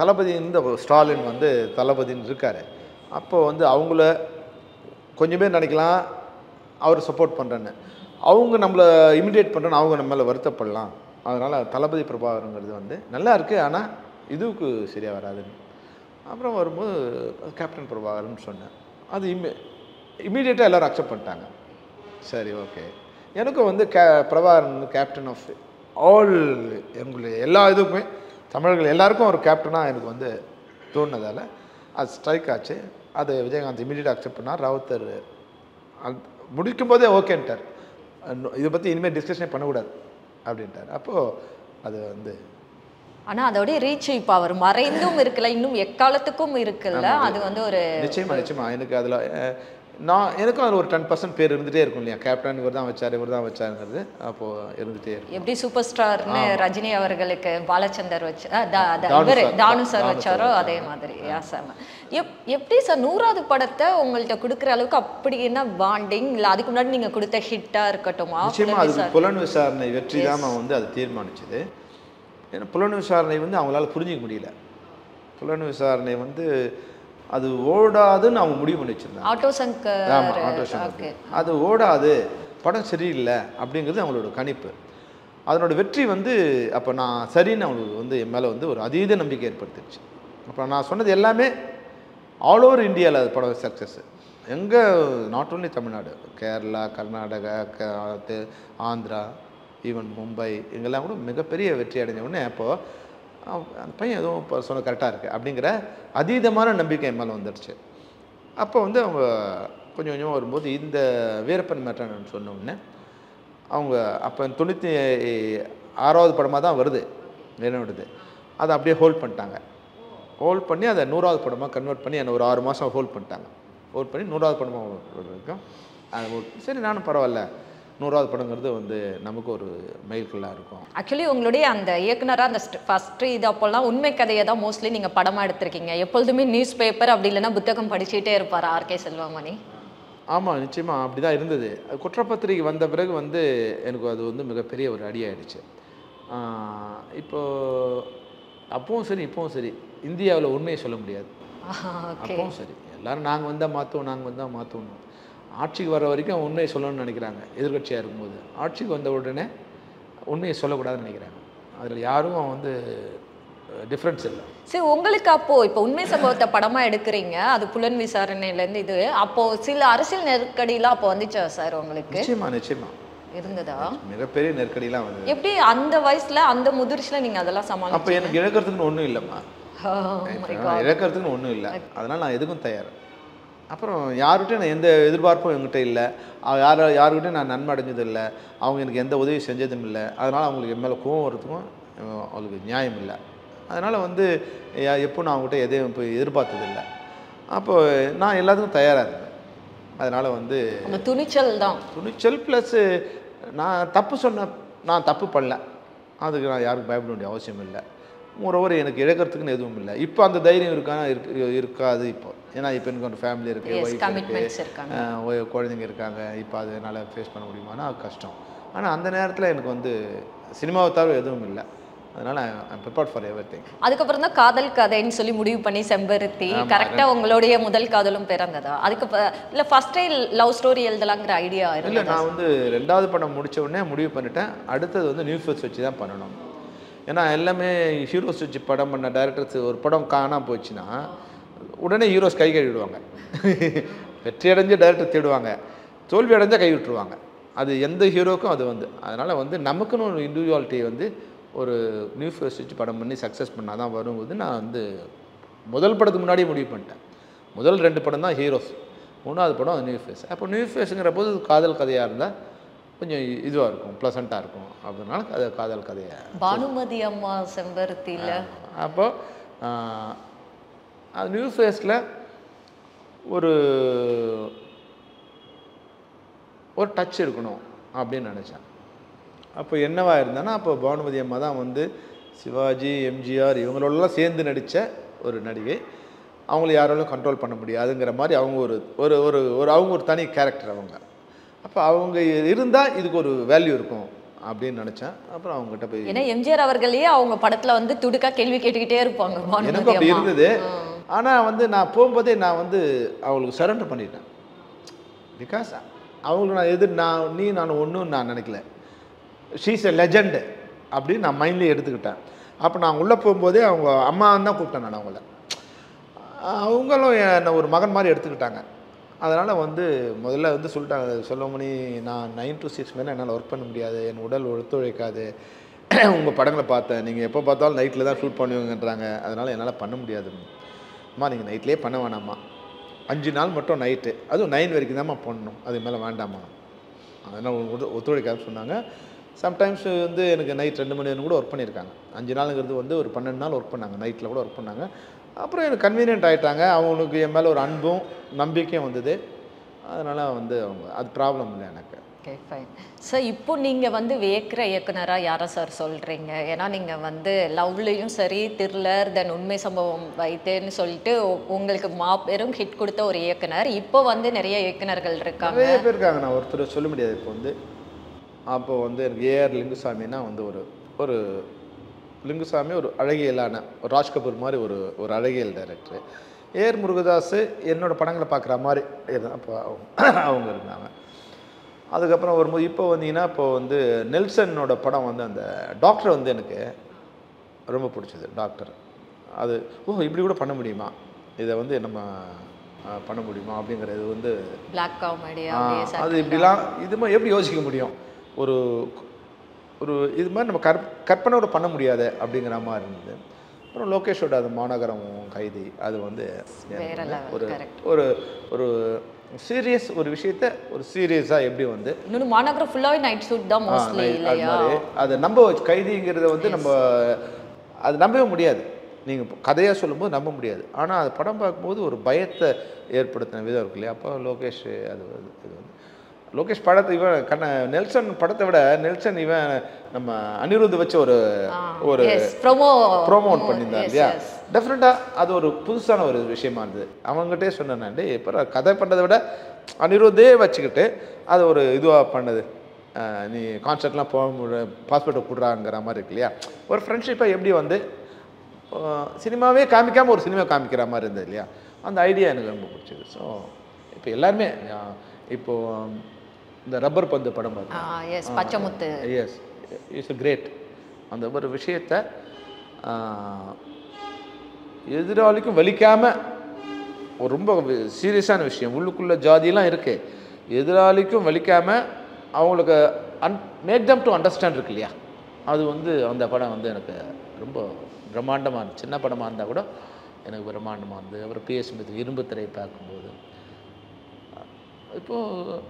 தளபதி இந்த ஸ்டாலின் வந்து தளபதின்னு இருக்கார். அப்போ வந்து அவங்கள கொஞ்சம் பேர் நினைக்கலாம் அவர் சப்போர்ட் பண்ணுறேன்னு, அவங்க நம்மளை இமிடியேட் பண்ணுறேன்னு அவங்க நம்ம மேலே வருத்தப்படலாம். அதனால் தளபதி பிரபாகரங்கிறது வந்து நல்லா இருக்குது, ஆனால் இதுவுக்கு சரியாக வராதுன்னு. அப்புறம் வரும்போது கேப்டன் பிரபாகரன் சொன்னேன். அது இமீடியட்டாக எல்லோரும் அக்செப்ட் பண்ணிட்டாங்க. சரி, ஓகே. எனக்கும் வந்து பிரபாகரன் கேப்டன் ஆஃப் ஆல், எங்களுடைய எல்லா இதுக்குமே தமிழர்கள் எல்லாருக்கும் ஒரு கேப்டனாக எனக்கு வந்து தோணுனதால் அது ஸ்ட்ரைக் ஆச்சு. அது விஜயகாந்த் இமீடியட்டாக அக்செப்ட் பண்ணார். ராவுத்தர் முடிக்கும் போதே ஓகேன்ட்டார், இதை பற்றி இனிமேல் டிஸ்கஷனே பண்ணக்கூடாது அப்படின்ட்டார். அப்போது அது வந்து ஆனால் அதோடைய ரீச் இப்போ அவர் மறைந்தும் இருக்கல, இன்னும் எக்காலத்துக்கும் இருக்குல்ல, அது வந்து ஒரு நிச்சயமாக எனக்கு அதில் எனக்கும் அதில் ஒரு 10% பேர் இருந்துகிட்டே இருக்கும் இல்லையா, கேப்டன் இவர் தான் வச்சாருங்கிறது அப்போது இருந்துகிட்டே இருக்கும். எப்படி சூப்பர் ஸ்டார்னு ரஜினி அவர்களுக்கு பாலச்சந்தர் வச்சு இவர் தானு சார் வச்சாரோ அதே மாதிரி. எப்படி சார் 100வது படத்தை உங்கள்கிட்ட கொடுக்குற அளவுக்கு அப்படி என்ன பாண்டிங், இல்லை அதுக்கு முன்னாடி நீங்கள் கொடுத்த ஹிட்டாக இருக்கட்டுமா? நிச்சயமாக அதுக்கு புலன் விசாரணை வெற்றி தான் வந்து அது தீர்மானிச்சது. ஏன்னா புலன் விசாரணை வந்து அவங்களால புரிஞ்சிக்க முடியல. புலன் விசாரணை வந்து அது ஓடாதுன்னு அவங்க முடிவு பண்ணி வச்சுருந்தாங்க. ஆட்டோ சங்கர். ஆமாம், ஆட்டோ சங்கர். அது ஓடாது, படம் சரியில்லை அப்படிங்கிறது அவங்களோட கணிப்பு. அதனோட வெற்றி வந்து அப்போ நான் சரின்னு அவங்களுக்கு வந்து என் மேலே வந்து ஒரு அதீத நம்பிக்கை ஏற்படுத்திடுச்சு. அப்போ நான் சொன்னது எல்லாமே ஆல் ஓவர் இந்தியாவில் அது படம் சக்ஸஸ். எங்கே not only Tamil Nadu, Kerala, Karnataka, Andhra, even Mumbai, இங்கெல்லாம் கூட மிகப்பெரிய வெற்றி அடைஞ்ச உடனே அப்போது அந்த பையன் எதுவும் இப்போ சொன்ன கரெக்டாக இருக்குது அப்படிங்கிற அதீதமான நம்பிக்கை என் மேலே வந்துடுச்சு. அப்போ வந்து அவங்க கொஞ்சம் கொஞ்சமாக வரும்போது இந்த வீரப்பன் மேட்டான்னு சொன்ன உடனே அவங்க அப்போ 96வது படமாக தான் வருது என்னோடது. அதை அப்படியே ஹோல்ட் பண்ணிட்டாங்க. ஹோல்ட் பண்ணி அதை 100வது படமாக கன்வெர்ட் பண்ணி என்னை ஒரு 6 மாதம் ஹோல்ட் பண்ணிட்டாங்க. ஹோல்ட் பண்ணி 100வது படமாக இருக்கும். அது சரி, நானும் பரவாயில்ல, 100வது படங்கிறது வந்து நமக்கு ஒரு மைல்கல்லாக இருக்கும். ஆக்சுவலி உங்களுடைய அந்த இயக்குனராக அந்த ஃபஸ்ட்டு இது அப்போல்லாம் உண்மை கதையை தான் மோஸ்ட்லி நீங்கள் படமாக எடுத்திருக்கீங்க. எப்பொழுதுமே நியூஸ் பேப்பர் அப்படி இல்லைன்னா புத்தகம் படிச்சுட்டே இருப்பார் ஆர்கே செல்வமணி. ஆமாம், நிச்சயமாக அப்படி தான் இருந்தது. குற்றப்பத்திரிகை வந்த பிறகு வந்து எனக்கு அது வந்து மிகப்பெரிய ஒரு அடியாயிடுச்சு. இப்போது அப்பவும் சரி இப்போவும் சரி இந்தியாவில் உண்மையை சொல்ல முடியாது. அப்பவும் சரி எல்லோரும் நாங்கள் வந்தால் மாற்றுவோம். ஆட்சிக்கு வர வரைக்கும் உண்மையை சொல்லணும்னு நினைக்கிறாங்க. எதிர்கட்சியாக இருக்கும்போது ஆட்சிக்கு வந்த உடனே உண்மையை சொல்லக்கூடாதுன்னு நினைக்கிறாங்க. அதில் யாரும் வந்து டிஃப்ரென்ஸ் இல்லை. சரி, உங்களுக்கு அப்போது இப்போ உண்மை சம்பவத்தை படமாக எடுக்கிறீங்க, அது புலன் விசாரணையிலேருந்து இது அப்போது சில அரசியல் நெருக்கடியெலாம் அப்போ வந்துச்சா சார் உங்களுக்கு? நிச்சயமாக இருந்ததா? மிகப்பெரிய நெருக்கடியெலாம் வந்து எப்படி அந்த வயசில் அந்த முதிர்ச்சியில் நீங்கள் அதெல்லாம் சமாளி? அப்போ எனக்கு இழக்கிறதுக்குன்னு ஒன்றும் இல்லைம்மா, இழக்கிறதுக்குன்னு ஒன்றும் இல்லை. அதனால் நான் எதுக்கும் தயார். அப்புறம் யார்கிட்டையும் நான் எந்த எதிர்பார்ப்பும் என்கிட்ட இல்லை. யாருக்கிட்டையும் நான் நன்மை அடைஞ்சதும் இல்லை. அவங்க எனக்கு எந்த உதவி செஞ்சதும் இல்லை. அதனால் அவங்களுக்கு என் மேலே கோவம் வரதுக்கும் அவங்களுக்கு நியாயம் இல்லை. அதனால் வந்து எப்போ நான் அவங்ககிட்ட எதையும் இப்போ எதிர்பார்த்ததில்லை. அப்போது நான் எல்லாத்துக்கும் தயாராக இருந்தேன். அதனால் வந்து துணிச்சல் ப்ளஸ்ஸு நான் தப்பு பண்ணல, அதுக்கு நான் யாருக்கும் பயப்பட வேண்டிய அவசியம் இல்லை. மோரோவர் எனக்கு இழக்கிறதுக்குன்னு எதுவும் இல்லை. இப்போ அந்த தைரியம் இருக்காது இப்போ. ஏன்னா இப்போ எனக்கு ஒரு ஃபேமிலி இருக்குது, ஒய்ஃப் குழந்தைங்க இருக்காங்க. இப்போ அது என்னால் ஃபேஸ் பண்ண முடியுமானா அது கஷ்டம். ஆனால் அந்த நேரத்தில் எனக்கு வந்து சினிமாவை தவிர எதுவும் இல்லை. அதனால் ஐ ப்ரிப்பேர்ட் ஃபார் எவ்ரிதிங். அதுக்கப்புறம் தான் காதல் கதைன்னு சொல்லி முடிவு பண்ணி செம்பருத்தி கரெக்டாக உங்களுடைய முதல் காதலும் பிறந்ததா? அதுக்கு இல்லை ஃபர்ஸ்ட் டைம் லவ் ஸ்டோரி எழுதலாங்கிற ஐடியா இல்லை. நான் வந்து 2வது படம் முடித்த உடனே முடிவு பண்ணிட்டேன், அடுத்தது வந்து நியூ ஃபேஸ் வச்சு தான் பண்ணணும். ஏன்னா எல்லாமே ஹீரோஸ் வச்சு படம் பண்ண டைரக்டர்ஸ் ஒரு படம் காணாமல் போச்சுன்னா உடனே ஹீரோஸ் கை கழுவிடுவாங்க. வெற்றி அடைஞ்ச டைரக்டர் தேடுவாங்க, தோல்வி அடைஞ்சால் கை விட்டுருவாங்க. அது எந்த ஹீரோக்கும் அது வந்து அதனால் வந்து நமக்குன்னு ஒரு இண்டிவிஜுவாலிட்டி வந்து ஒரு நியூ ஃபேஸ் வச்சு படம் பண்ணி சக்ஸஸ் பண்ணால் தான் வரும்போது நான் வந்து முதல் படத்துக்கு முன்னாடியே முடிவு பண்ணிட்டேன். முதல் 2 படம் தான் ஹீரோஸ், 3வது படம் அது நியூ ஃபேஸ். அப்போ நியூ ஃபேஸுங்கிற போது காதல் கதையாக இருந்தால் கொஞ்சம் இதுவாக இருக்கும், ப்ளசண்ட்டாக இருக்கும். அப்படினால அது காதல் கதையை பானுமதி அம்மா செம்பருத்தியில். அப்போது அது நியூ ஃபேஸில் ஒரு டச் இருக்கணும் அப்படின்னு நினச்சேன். அப்போ என்னவா இருந்தேன்னா அப்போ பானுமதி அம்மா தான் வந்து சிவாஜி, எம்ஜிஆர் இவங்களோடலாம் சேர்ந்து நடித்த ஒரு நடிகை. அவங்கள யாராலும் கண்ட்ரோல் பண்ண முடியாதுங்கிற மாதிரி அவங்க அவங்க ஒரு தனி கேரக்டர் அவங்க. அப்போ அவங்க இருந்தால் இதுக்கு ஒரு வேல்யூ இருக்கும் அப்படின்னு நினச்சேன். அப்புறம் அவங்ககிட்ட போய் ஏன்னா எம்ஜிஆர் அவர்களே அவங்க படத்தில் வந்து துடுக்கா கேள்வி கேட்டுக்கிட்டே இருப்பாங்க. எனக்கு அப்படி இருந்தது. ஆனால் வந்து நான் போகும்போதே நான் வந்து அவங்களுக்கு சரண்டர் பண்ணிட்டேன். பிகாஸ் அவங்களுக்கு நான் ஒன்றும் நான் நினைக்கல. ஷீஸ் எ லெஜண்ட் அப்படின்னு நான் மைண்ட்லேயே எடுத்துக்கிட்டேன். அப்போ நான் உள்ளே போகும்போதே அவங்க அம்மான்னு தான் கூப்பிட்டேன். நான் அவங்களும் என்னை ஒரு மகன் மாதிரி எடுத்துக்கிட்டாங்க. அதனால் வந்து முதல்ல வந்து சொல்லிட்டாங்க, செல்வமணி நான் 9 to 6 மேலே என்னால் ஒர்க் பண்ண முடியாது, என் உடல் ஒத்துழைக்காது. உங்கள் படங்களை பார்த்தேன், நீங்கள் எப்போ பார்த்தாலும் நைட்டில் தான் ஷூட் பண்ணுவீங்கன்றாங்க. அதனால் என்னால் பண்ண முடியாது. அம்மா நீங்கள் நைட்லேயே பண்ண வேணாம்மா, 5 நாள் மட்டும் நைட்டு, அதுவும் 9 வரைக்கும் தான்மா பண்ணணும், அது மேலே வேண்டாம்மா. அதனால் ஒத்துழைக்காதுன்னு சொன்னாங்க. சம்டைம்ஸ் வந்து எனக்கு நைட் 2 மணி நேரம் கூட ஒர்க் பண்ணியிருக்காங்க. 5 நாளுங்கிறது வந்து ஒரு 12 நாள் ஒர்க் பண்ணாங்க, நைட்டில் கூட ஒர்க் பண்ணாங்க. அப்புறம் எனக்கு கன்வீனியன்ட் ஆகிட்டாங்க. அவங்களுக்கு என் மேலே ஒரு அன்பும் நம்பிக்கையும் வந்தது. அதனால் வந்து அவங்க அது ப்ராப்ளம் இல்லை எனக்கு. Okay fine sir. இப்போ நீங்கள் வந்து வியக்கிற இயக்குனராக யாரை சார் சொல்கிறீங்க? ஏன்னா நீங்கள் வந்து லவ்லையும் சரி, த்ரில்லர், தென் உண்மை சம்பவம் வைத்தேன்னு சொல்லிட்டு உங்களுக்கு மாபெரும் ஹிட் கொடுத்த ஒரு இயக்குனர். இப்போ வந்து நிறைய இயக்குனர்கள் இருக்காங்க, நிறைய பேர் இருக்காங்க. நான் ஒருத்தர் சொல்ல முடியாது. இப்போ வந்து அப்போ வந்து எனக்கு ஏஆர் லிங்குசாமின்னா வந்து ஒரு லிங்குசாமி ஒரு அழகியலான ஒரு ராஜ் கபூர் மாதிரி ஒரு அழகியல் டைரக்டர். ஏஆர் முருகதாஸ் என்னோடய படங்களை பார்க்குற மாதிரி அப்போ அவங்க இருந்தாங்க. அதுக்கப்புறம் வரும்போது இப்போ வந்தீங்கன்னா இப்போ வந்து நெல்சனோட படம் வந்து அந்த டாக்டர் வந்து எனக்கு ரொம்ப பிடிச்சது. டாக்டர் அது இப்படி கூட பண்ண முடியுமா, இதை வந்து நம்ம பண்ண முடியுமா அப்படிங்கிறது வந்து பிளாக் காமெடி. அது இப்படிலாம் இது மாதிரி எப்படி யோசிக்க முடியும், ஒரு ஒரு இது மாதிரி நம்ம கற்பனையோட பண்ண முடியாது அப்படிங்கிற மாதிரி இருந்தது. அப்புறம் லோகேஷோட அது மாநகரம் கைதி அது வந்து ஒரு ஒரு ஒரு சீரியஸ் ஒரு விஷயத்த ஒரு சீரியஸாக எப்படி வந்து இன்னொன்று மாநகரம் ஃபுல்லாகவே நைட் ஷூட் தான் மோஸ்ட்லி இல்லையா? அதை நம்ப கைதிங்கிறத வந்து நம்ம அது நம்பவே முடியாது. நீங்கள் கதையாக சொல்லும்போது நம்ப முடியாது. ஆனால் அது படம் பார்க்கும்போது ஒரு பயத்தை ஏற்படுத்தின விதம் இருக்கு இல்லையா? அப்போ லோகேஷ் அது இது வந்து லோகேஷ் படத்தை இவன் நெல்சன் படத்தை விட நெல்சன் இவன் நம்ம அனிருத் வச்ச ஒரு ப்ரோமோட் பண்ணியிருந்தான் இல்லையா? டெஃபினட்டாக அது ஒரு புதுசான ஒரு விஷயமா இருந்தது. அவங்ககிட்டே சொன்னேன், இப்போ கதை பண்ணுறதை விட அனிருத்தே வச்சுக்கிட்டு அது ஒரு இதுவாக பண்ணது. நீ கான்சர்ட்லாம் போக பாஸ்போர்ட்டை கொடுறாங்கிற மாதிரி இருக்கு இல்லையா? ஒரு ஃப்ரெண்ட்ஷிப்பை எப்படி வந்து சினிமாவே காமிக்காமல் ஒரு சினிமா காமிக்கிற மாதிரி இருந்தது இல்லையா? அந்த ஐடியா எனக்கு ரொம்ப பிடிச்சது. ஸோ இப்போ எல்லாருமே இப்போது இந்த ரப்பர் பந்து படம் பச்சைமுத்து இட்ஸ் கிரேட். அந்த ஒரு விஷயத்தை எதிராளிக்கும் வலிக்காமல் ஒரு ரொம்ப சீரியஸான விஷயம், உள்ளுக்குள்ளே ஜாதியெலாம் இருக்குது, எதிராளிக்கும் வலிக்காமல் அவங்களுக்கு மேக் தம் டு அண்டர்ஸ்டாண்ட் இருக்கு இல்லையா? அது வந்து அந்த படம் வந்து எனக்கு ரொம்ப பிரம்மாண்டமாக இருந்துச்சு. சின்ன படமாக இருந்தால் கூட எனக்கு பிரம்மாண்டமாக இருந்தது. அப்புறம் பிஎஸ் ஸ்மித் இரும்பு திரை பார்க்கும்போது இப்போது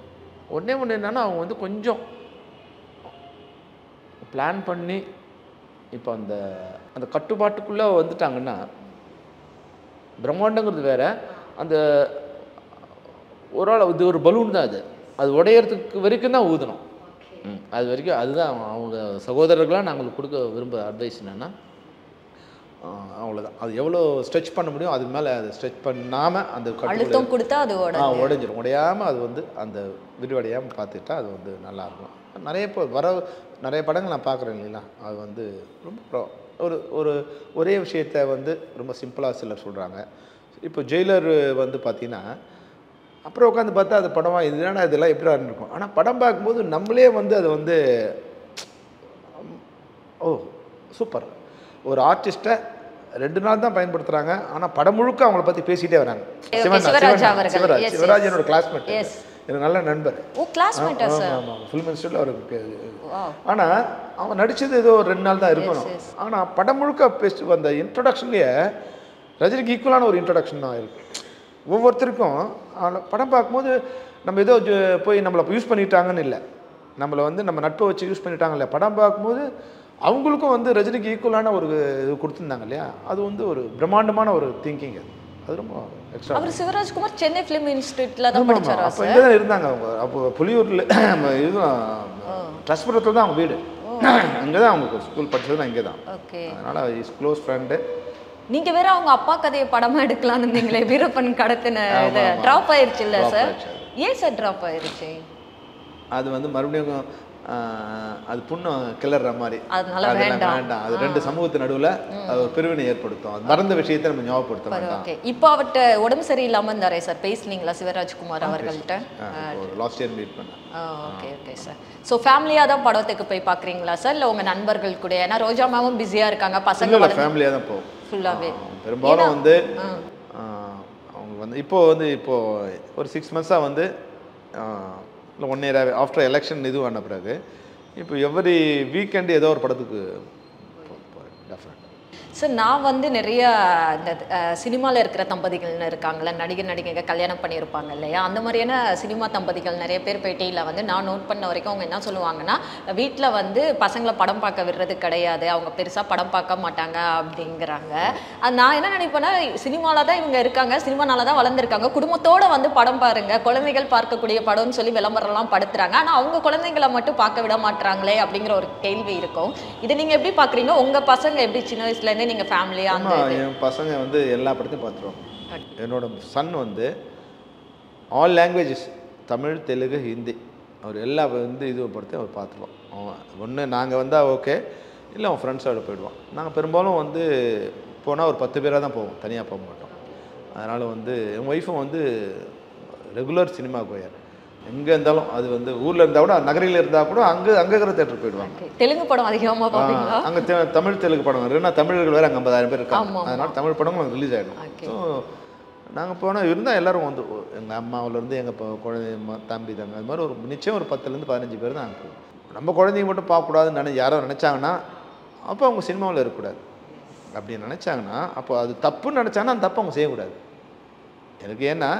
ஒன்றே என்னென்னா அவங்க வந்து கொஞ்சம் பிளான் பண்ணி இப்போ அந்த அந்த கட்டுப்பாட்டுக்குள்ளே வந்துட்டாங்கன்னா பிரம்மாண்டங்கிறது வேறு. அந்த ஒரு ஆள் இது ஒரு பலூன் தான், அது உடையிறதுக்கு வரைக்கும் தான் ஊதணும். அது வரைக்கும் அதுதான் அவங்க சகோதரர்களாக நாங்கள் கொடுக்க விரும்ப அட்வைஸ் என்னென்னா அவ்வளோதான். அது எவ்வளோ ஸ்ட்ரெச் பண்ண முடியும் அதுக்கு மேலே அதை ஸ்ட்ரெச் பண்ணாமல் அந்த அழுத்தம் கொடுத்தா அது உடைஞ்சிடும். உடையாமல் அது வந்து அந்த விரிவடையாமல் பார்த்துக்கிட்டா அது வந்து நல்லாயிருக்கும். நிறைய படங்கள் நான் பார்க்குறேன் இல்லைங்களா? அது வந்து ரொம்ப ஒரே விஷயத்தை வந்து ரொம்ப சிம்பிளாக சிலர் சொல்கிறாங்க. இப்போ ஜெயிலர் வந்து பார்த்தீங்கன்னா அப்புறம் உட்காந்து பார்த்தா அது படமாக இதுனா இதெல்லாம் எப்படி இருக்கும். ஆனால் படம் பார்க்கும்போது நம்மளே வந்து அது வந்து சூப்பர். ஒரு ஆர்டிஸ்ட்டை 2 நாள் தான் பயன்படுத்துகிறாங்க, ஆனால் படம் முழுக்க அவங்கள பற்றி பேசிகிட்டே வராங்க. சிவராஜ் என்னோட கிளாஸ்மேட், எனக்கு நல்ல நண்பர். ஃபிலிம் இன்ஸ்டியூட்டில் அவருக்கு. ஆனால் அவன் நடித்தது ஏதோ 2 நாள் தான் இருக்கணும். ஆனால் படம் முழுக்க பேசி வந்த இன்ட்ரொடக்ஷன்லேயே ரஜினிக்கு ஈக்குவலான ஒரு இன்ட்ரொடக்ஷன் தான் இருக்குது ஒவ்வொருத்தருக்கும். படம் பார்க்கும்போது நம்ம ஏதோ போய் நம்மளை யூஸ் பண்ணிட்டாங்கன்னு இல்லை, நம்மளை வந்து நம்ம நட்பை வச்சு யூஸ் பண்ணிட்டாங்க இல்லை. படம் பார்க்கும்போது அவங்களுக்கும் வந்து ரஜினிக்கு ஈக்குவலான ஒரு இது கொடுத்துருந்தாங்க இல்லையா? அது வந்து ஒரு பிரம்மாண்டமான ஒரு திங்கிங். அது ரொம்ப எக்ஸ்ட்ரா. அவர் சிவராஜ்குமார் சென்னை ஃபிலிம் இன்ஸ்டியூட்டில் தான் படிச்சாரு. அப்போ இங்கே தான் இருந்தாங்க அவங்க. அப்போ புலியூரில் இதுவும் ட்ரஸ்புரத்தில் தான் அவங்க வீடு. அங்கே தான் அவங்க ஸ்கூல் படித்தது இங்கே தான். அதனால் இஸ் க்ளோஸ் ஃப்ரெண்டு. நீங்கள் வேற அவங்க அப்பா கதையை படமாக எடுக்கலான்னு இருந்தீங்களே, வீரப்பன் கடத்தின இது ட்ராப் ஆயிடுச்சு இல்லை சார்? ஏன் சார் ட்ராப் ஆயிடுச்சு? அது வந்து மறுபடியும் அது புண்ணு கிளற மாதிரி, அதனால வேண்டாம். அது 2 சமூகத்து நடுவில் ஒரு பிரிவினை ஏற்படுத்தும். அது மறந்த விஷயத்தை நம்ம ஞாபகப்படுத்த வேண்டாம். இப்போ அவர்கிட்ட உடம்பு சரியில்லாமல் இருந்தாரே சார், பேசுனீங்களா சிவராஜ்குமார் அவர்கள்ட்ட? லாஸ்ட் இயர் மீட் பண்ணேன். Okay sir. ஸோ ஃபேமிலியாக தான் படத்துக்கு போய் பார்க்குறீங்களா சார், இல்லை உங்கள் நண்பர்கள் கூட? ஏன்னா ரோஜா மேமும் பிஸியாக இருக்காங்க, பசங்க ஃபேமிலியாக தான் போகும் ஃபுல்லாகவே. பெரும்பாலும் வந்து அவங்க வந்து இப்போ ஒரு 6 மந்த்ஸாக வந்து இல்லை 1 இயராகவே ஆஃப்டர் எலெக்ஷன் இது பண்ண பிறகு இப்போ எவ்ரி வீக்கெண்டு ஏதோ ஒரு படத்துக்கு. சார் நான் வந்து நிறைய இந்த சினிமாவில் இருக்கிற தம்பதிகள்னு இருக்காங்கல்ல, நடிகர் நடிகைகள் கல்யாணம் பண்ணியிருப்பாங்க இல்லையா, அந்த மாதிரியான சினிமா தம்பதிகள் நிறைய பேர் பேட்டியில் வந்து நான் நோட் பண்ண வரைக்கும் அவங்க என்ன சொல்லுவாங்கன்னா, வீட்டில் வந்து பசங்களை படம் பார்க்க விடுறது கிடையாது, அவங்க பெருசாக படம் பார்க்க மாட்டாங்க அப்படிங்கிறாங்க. நான் என்ன நினைப்பேன்னா, சினிமாவில் தான் இவங்க இருக்காங்க, சினிமானால தான் வளர்ந்துருக்காங்க, குடும்பத்தோடு வந்து படம் பாருங்க, குழந்தைகள் பார்க்கக்கூடிய படம்னு சொல்லி விளம்பரம்லாம் படுத்துறாங்க, ஆனால் அவங்க குழந்தைங்களை மட்டும் பார்க்க விட மாட்டாங்களே அப்படிங்கிற ஒரு கேள்வி இருக்கும். இதை நீங்கள் எப்படி பார்க்குறீங்க? உங்கள் பசங்க எப்படி சின்ன வயசுலேருந்து நீங்க ஃபேமிலியா? என் பசங்க வந்து எல்லா படத்தையும் பார்த்துருவாங்க. என்னோட சன் வந்து ஆல் லாங்குவேஜஸ், தமிழ், தெலுங்கு, ஹிந்தி, அவர் எல்லா வந்து இது படத்தையும் அவர் பார்த்துருவோம். அவன் ஒன்று நாங்கள் வந்தால் ஓகே, இல்லை அவன் ஃப்ரெண்ட்ஸோட போயிடுவான். நாங்கள் பெரும்பாலும் வந்து போனால் ஒரு 10 பேராக தான் போவோம், தனியாக போக மாட்டோம். அதனால் வந்து என் ஒய்ஃபும் வந்து ரெகுலர் சினிமா கோயர். எங்கே இருந்தாலும், அது வந்து ஊரில் இருந்தால் கூட, நகரில் இருந்தால் கூட அங்கே இருக்கிற தேட்டருக்கு போயிடுவாங்க. தெலுங்கு படம் அதிகமாக பார்ப்பீங்களா? அங்கே தமிழ் தெலுங்கு படம் வருது. ஏன்னா தமிழர்கள் வேறு அங்கே 50,000 பேர் இருக்காங்க. அதனால் தமிழ் படமும் ரிலீஸ் ஆகிடும். ஸோ நாங்கள் போனால் இருந்தால் எல்லோரும் வந்து எங்கள் அம்மாவிலேருந்து எங்கள் குழந்தை தம்பி தங்க அது மாதிரி ஒரு நிச்சயம் ஒரு 10லேருந்து 15 பேர் தான் அனுப்புவோம். நம்ம குழந்தைங்க மட்டும் பார்க்கக்கூடாதுன்னு யாரோ நினச்சாங்கன்னா அப்போ அவங்க சினிமாவில் இருக்கக்கூடாது. அப்படி நினச்சாங்கன்னா அப்போ அது தப்புன்னு நினச்சாங்கன்னா அந்த தப்பு அவங்க செய்யக்கூடாது. எனக்கு ஏன்னா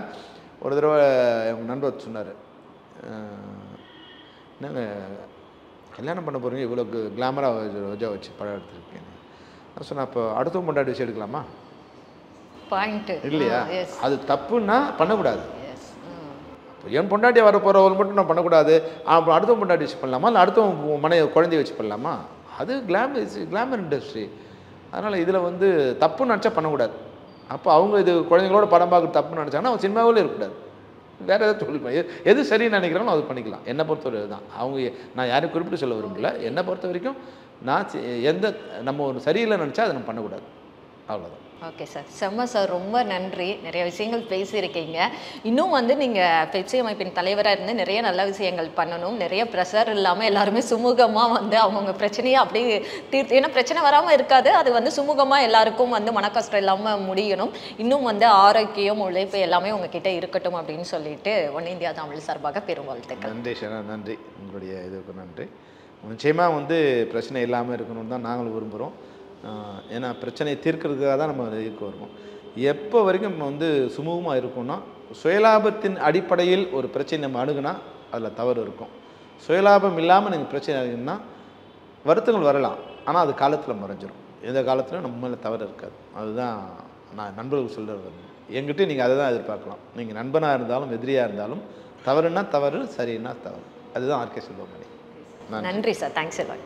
ஒரு தடவை எங்கள் நண்பர் சொன்னார், என்னங்க கல்யாணம் பண்ண போகிறீங்க, இவ்வளோ கிளாமராக ரோஜா வச்சு படம் எடுத்துருக்கீங்க. நான் சொன்னேன், அப்போ அடுத்தவங்க கொண்டாடி வச்சு எடுக்கலாமா? பாயிண்ட்டு இல்லையா? அது தப்புன்னா பண்ணக்கூடாது. இப்போ என் பொண்டாட்டியை வர போகிறவங்க மட்டும் நான் பண்ணக்கூடாது, அப்புறம் அடுத்தவங்க பொண்டாட்டி வச்சு பண்ணலாமா, இல்லை அடுத்தவங்க மனைவி குழந்தைய வச்சு பண்ணலாமா? அது கிளாமர் இண்டஸ்ட்ரி. அதனால் இதில் வந்து தப்புன்னு நினச்சா பண்ணக்கூடாது. அப்போ அவங்க இது குழந்தைங்களோட படம் பார்க்க தப்புன்னு நினச்சாங்கன்னா அவங்க சினிமாவிலே இருக்கக்கூடாது, வேறு ஏதாவது தொழில் எது சரின்னு நினைக்கிறாங்களோ அது பண்ணிக்கலாம். என்னை பொறுத்தவரை தான். அவங்க நான் யாரையும் குறிப்பிட்டு சொல்ல விரும்பல. என்னை பொறுத்த வரைக்கும் நான் எந்த நம்ம ஒரு சரியில்லை நினச்சா அதை நம்ம பண்ணக்கூடாது, அவ்வளோதான். ஓகே சார், செம்ம சார், ரொம்ப நன்றி. நிறைய விஷயங்கள் பேசியிருக்கீங்க. இன்னும் வந்து நீங்கள் பெப்சி அமைப்பின் தலைவராக இருந்து நிறைய நல்ல விஷயங்கள் பண்ணணும், நிறைய ப்ரெஷர் இல்லாமல் எல்லாருமே சுமூகமாக வந்து அவங்கவுங்க பிரச்சனையை அப்படியே தீர்த்து, ஏன்னா பிரச்சனை வராமல் இருக்காது, அது வந்து சுமூகமாக எல்லாருக்கும் வந்து மனக்கஷ்டம் இல்லாமல் முடியணும். இன்னும் வந்து ஆரோக்கியம், உழைப்பு எல்லாமே உங்ககிட்ட இருக்கட்டும் அப்படின்னு சொல்லிட்டு ஒன் இந்தியா தமிழ் சார்பாக பெரும் வாழ்த்துக்கள். நன்றி ஷனா, நன்றி. உங்களுடைய இதுக்கு நன்றி. நிச்சயமாக வந்து பிரச்சனை இல்லாமல் இருக்கணும்னு தான் நாங்களும் விரும்புகிறோம். ஏன்னா பிரச்சனையை தீர்க்கிறதுக்காக தான் நம்ம இதுக்கு வருவோம். எப்போ வரைக்கும் நம்ம வந்து சுமூகமாக இருக்கும்னா, சுயலாபத்தின் அடிப்படையில் ஒரு பிரச்சனை நம்ம அணுகுனா அதில் தவறு இருக்கும். சுயலாபம் இல்லாமல் நீங்கள் பிரச்சனை அணுகுன்னா வருத்தங்கள் வரலாம், ஆனால் அது காலத்தில் மறைஞ்சிடும். எந்த காலத்திலும் நம்ம மேலே தவறு இருக்காது. அதுதான் நான் நண்பர்களுக்கு சொல்கிறது. என்கிட்ட நீங்கள் அதை தான் எதிர்பார்க்கலாம். நீங்கள் நண்பனாக இருந்தாலும் எதிரியாக இருந்தாலும் தவறுனா தவறு, சரின்னா தவறு. அதுதான் ஆர்கே செல்வமணி. நன்றி சார், தேங்க்ஸ் எ லாட்.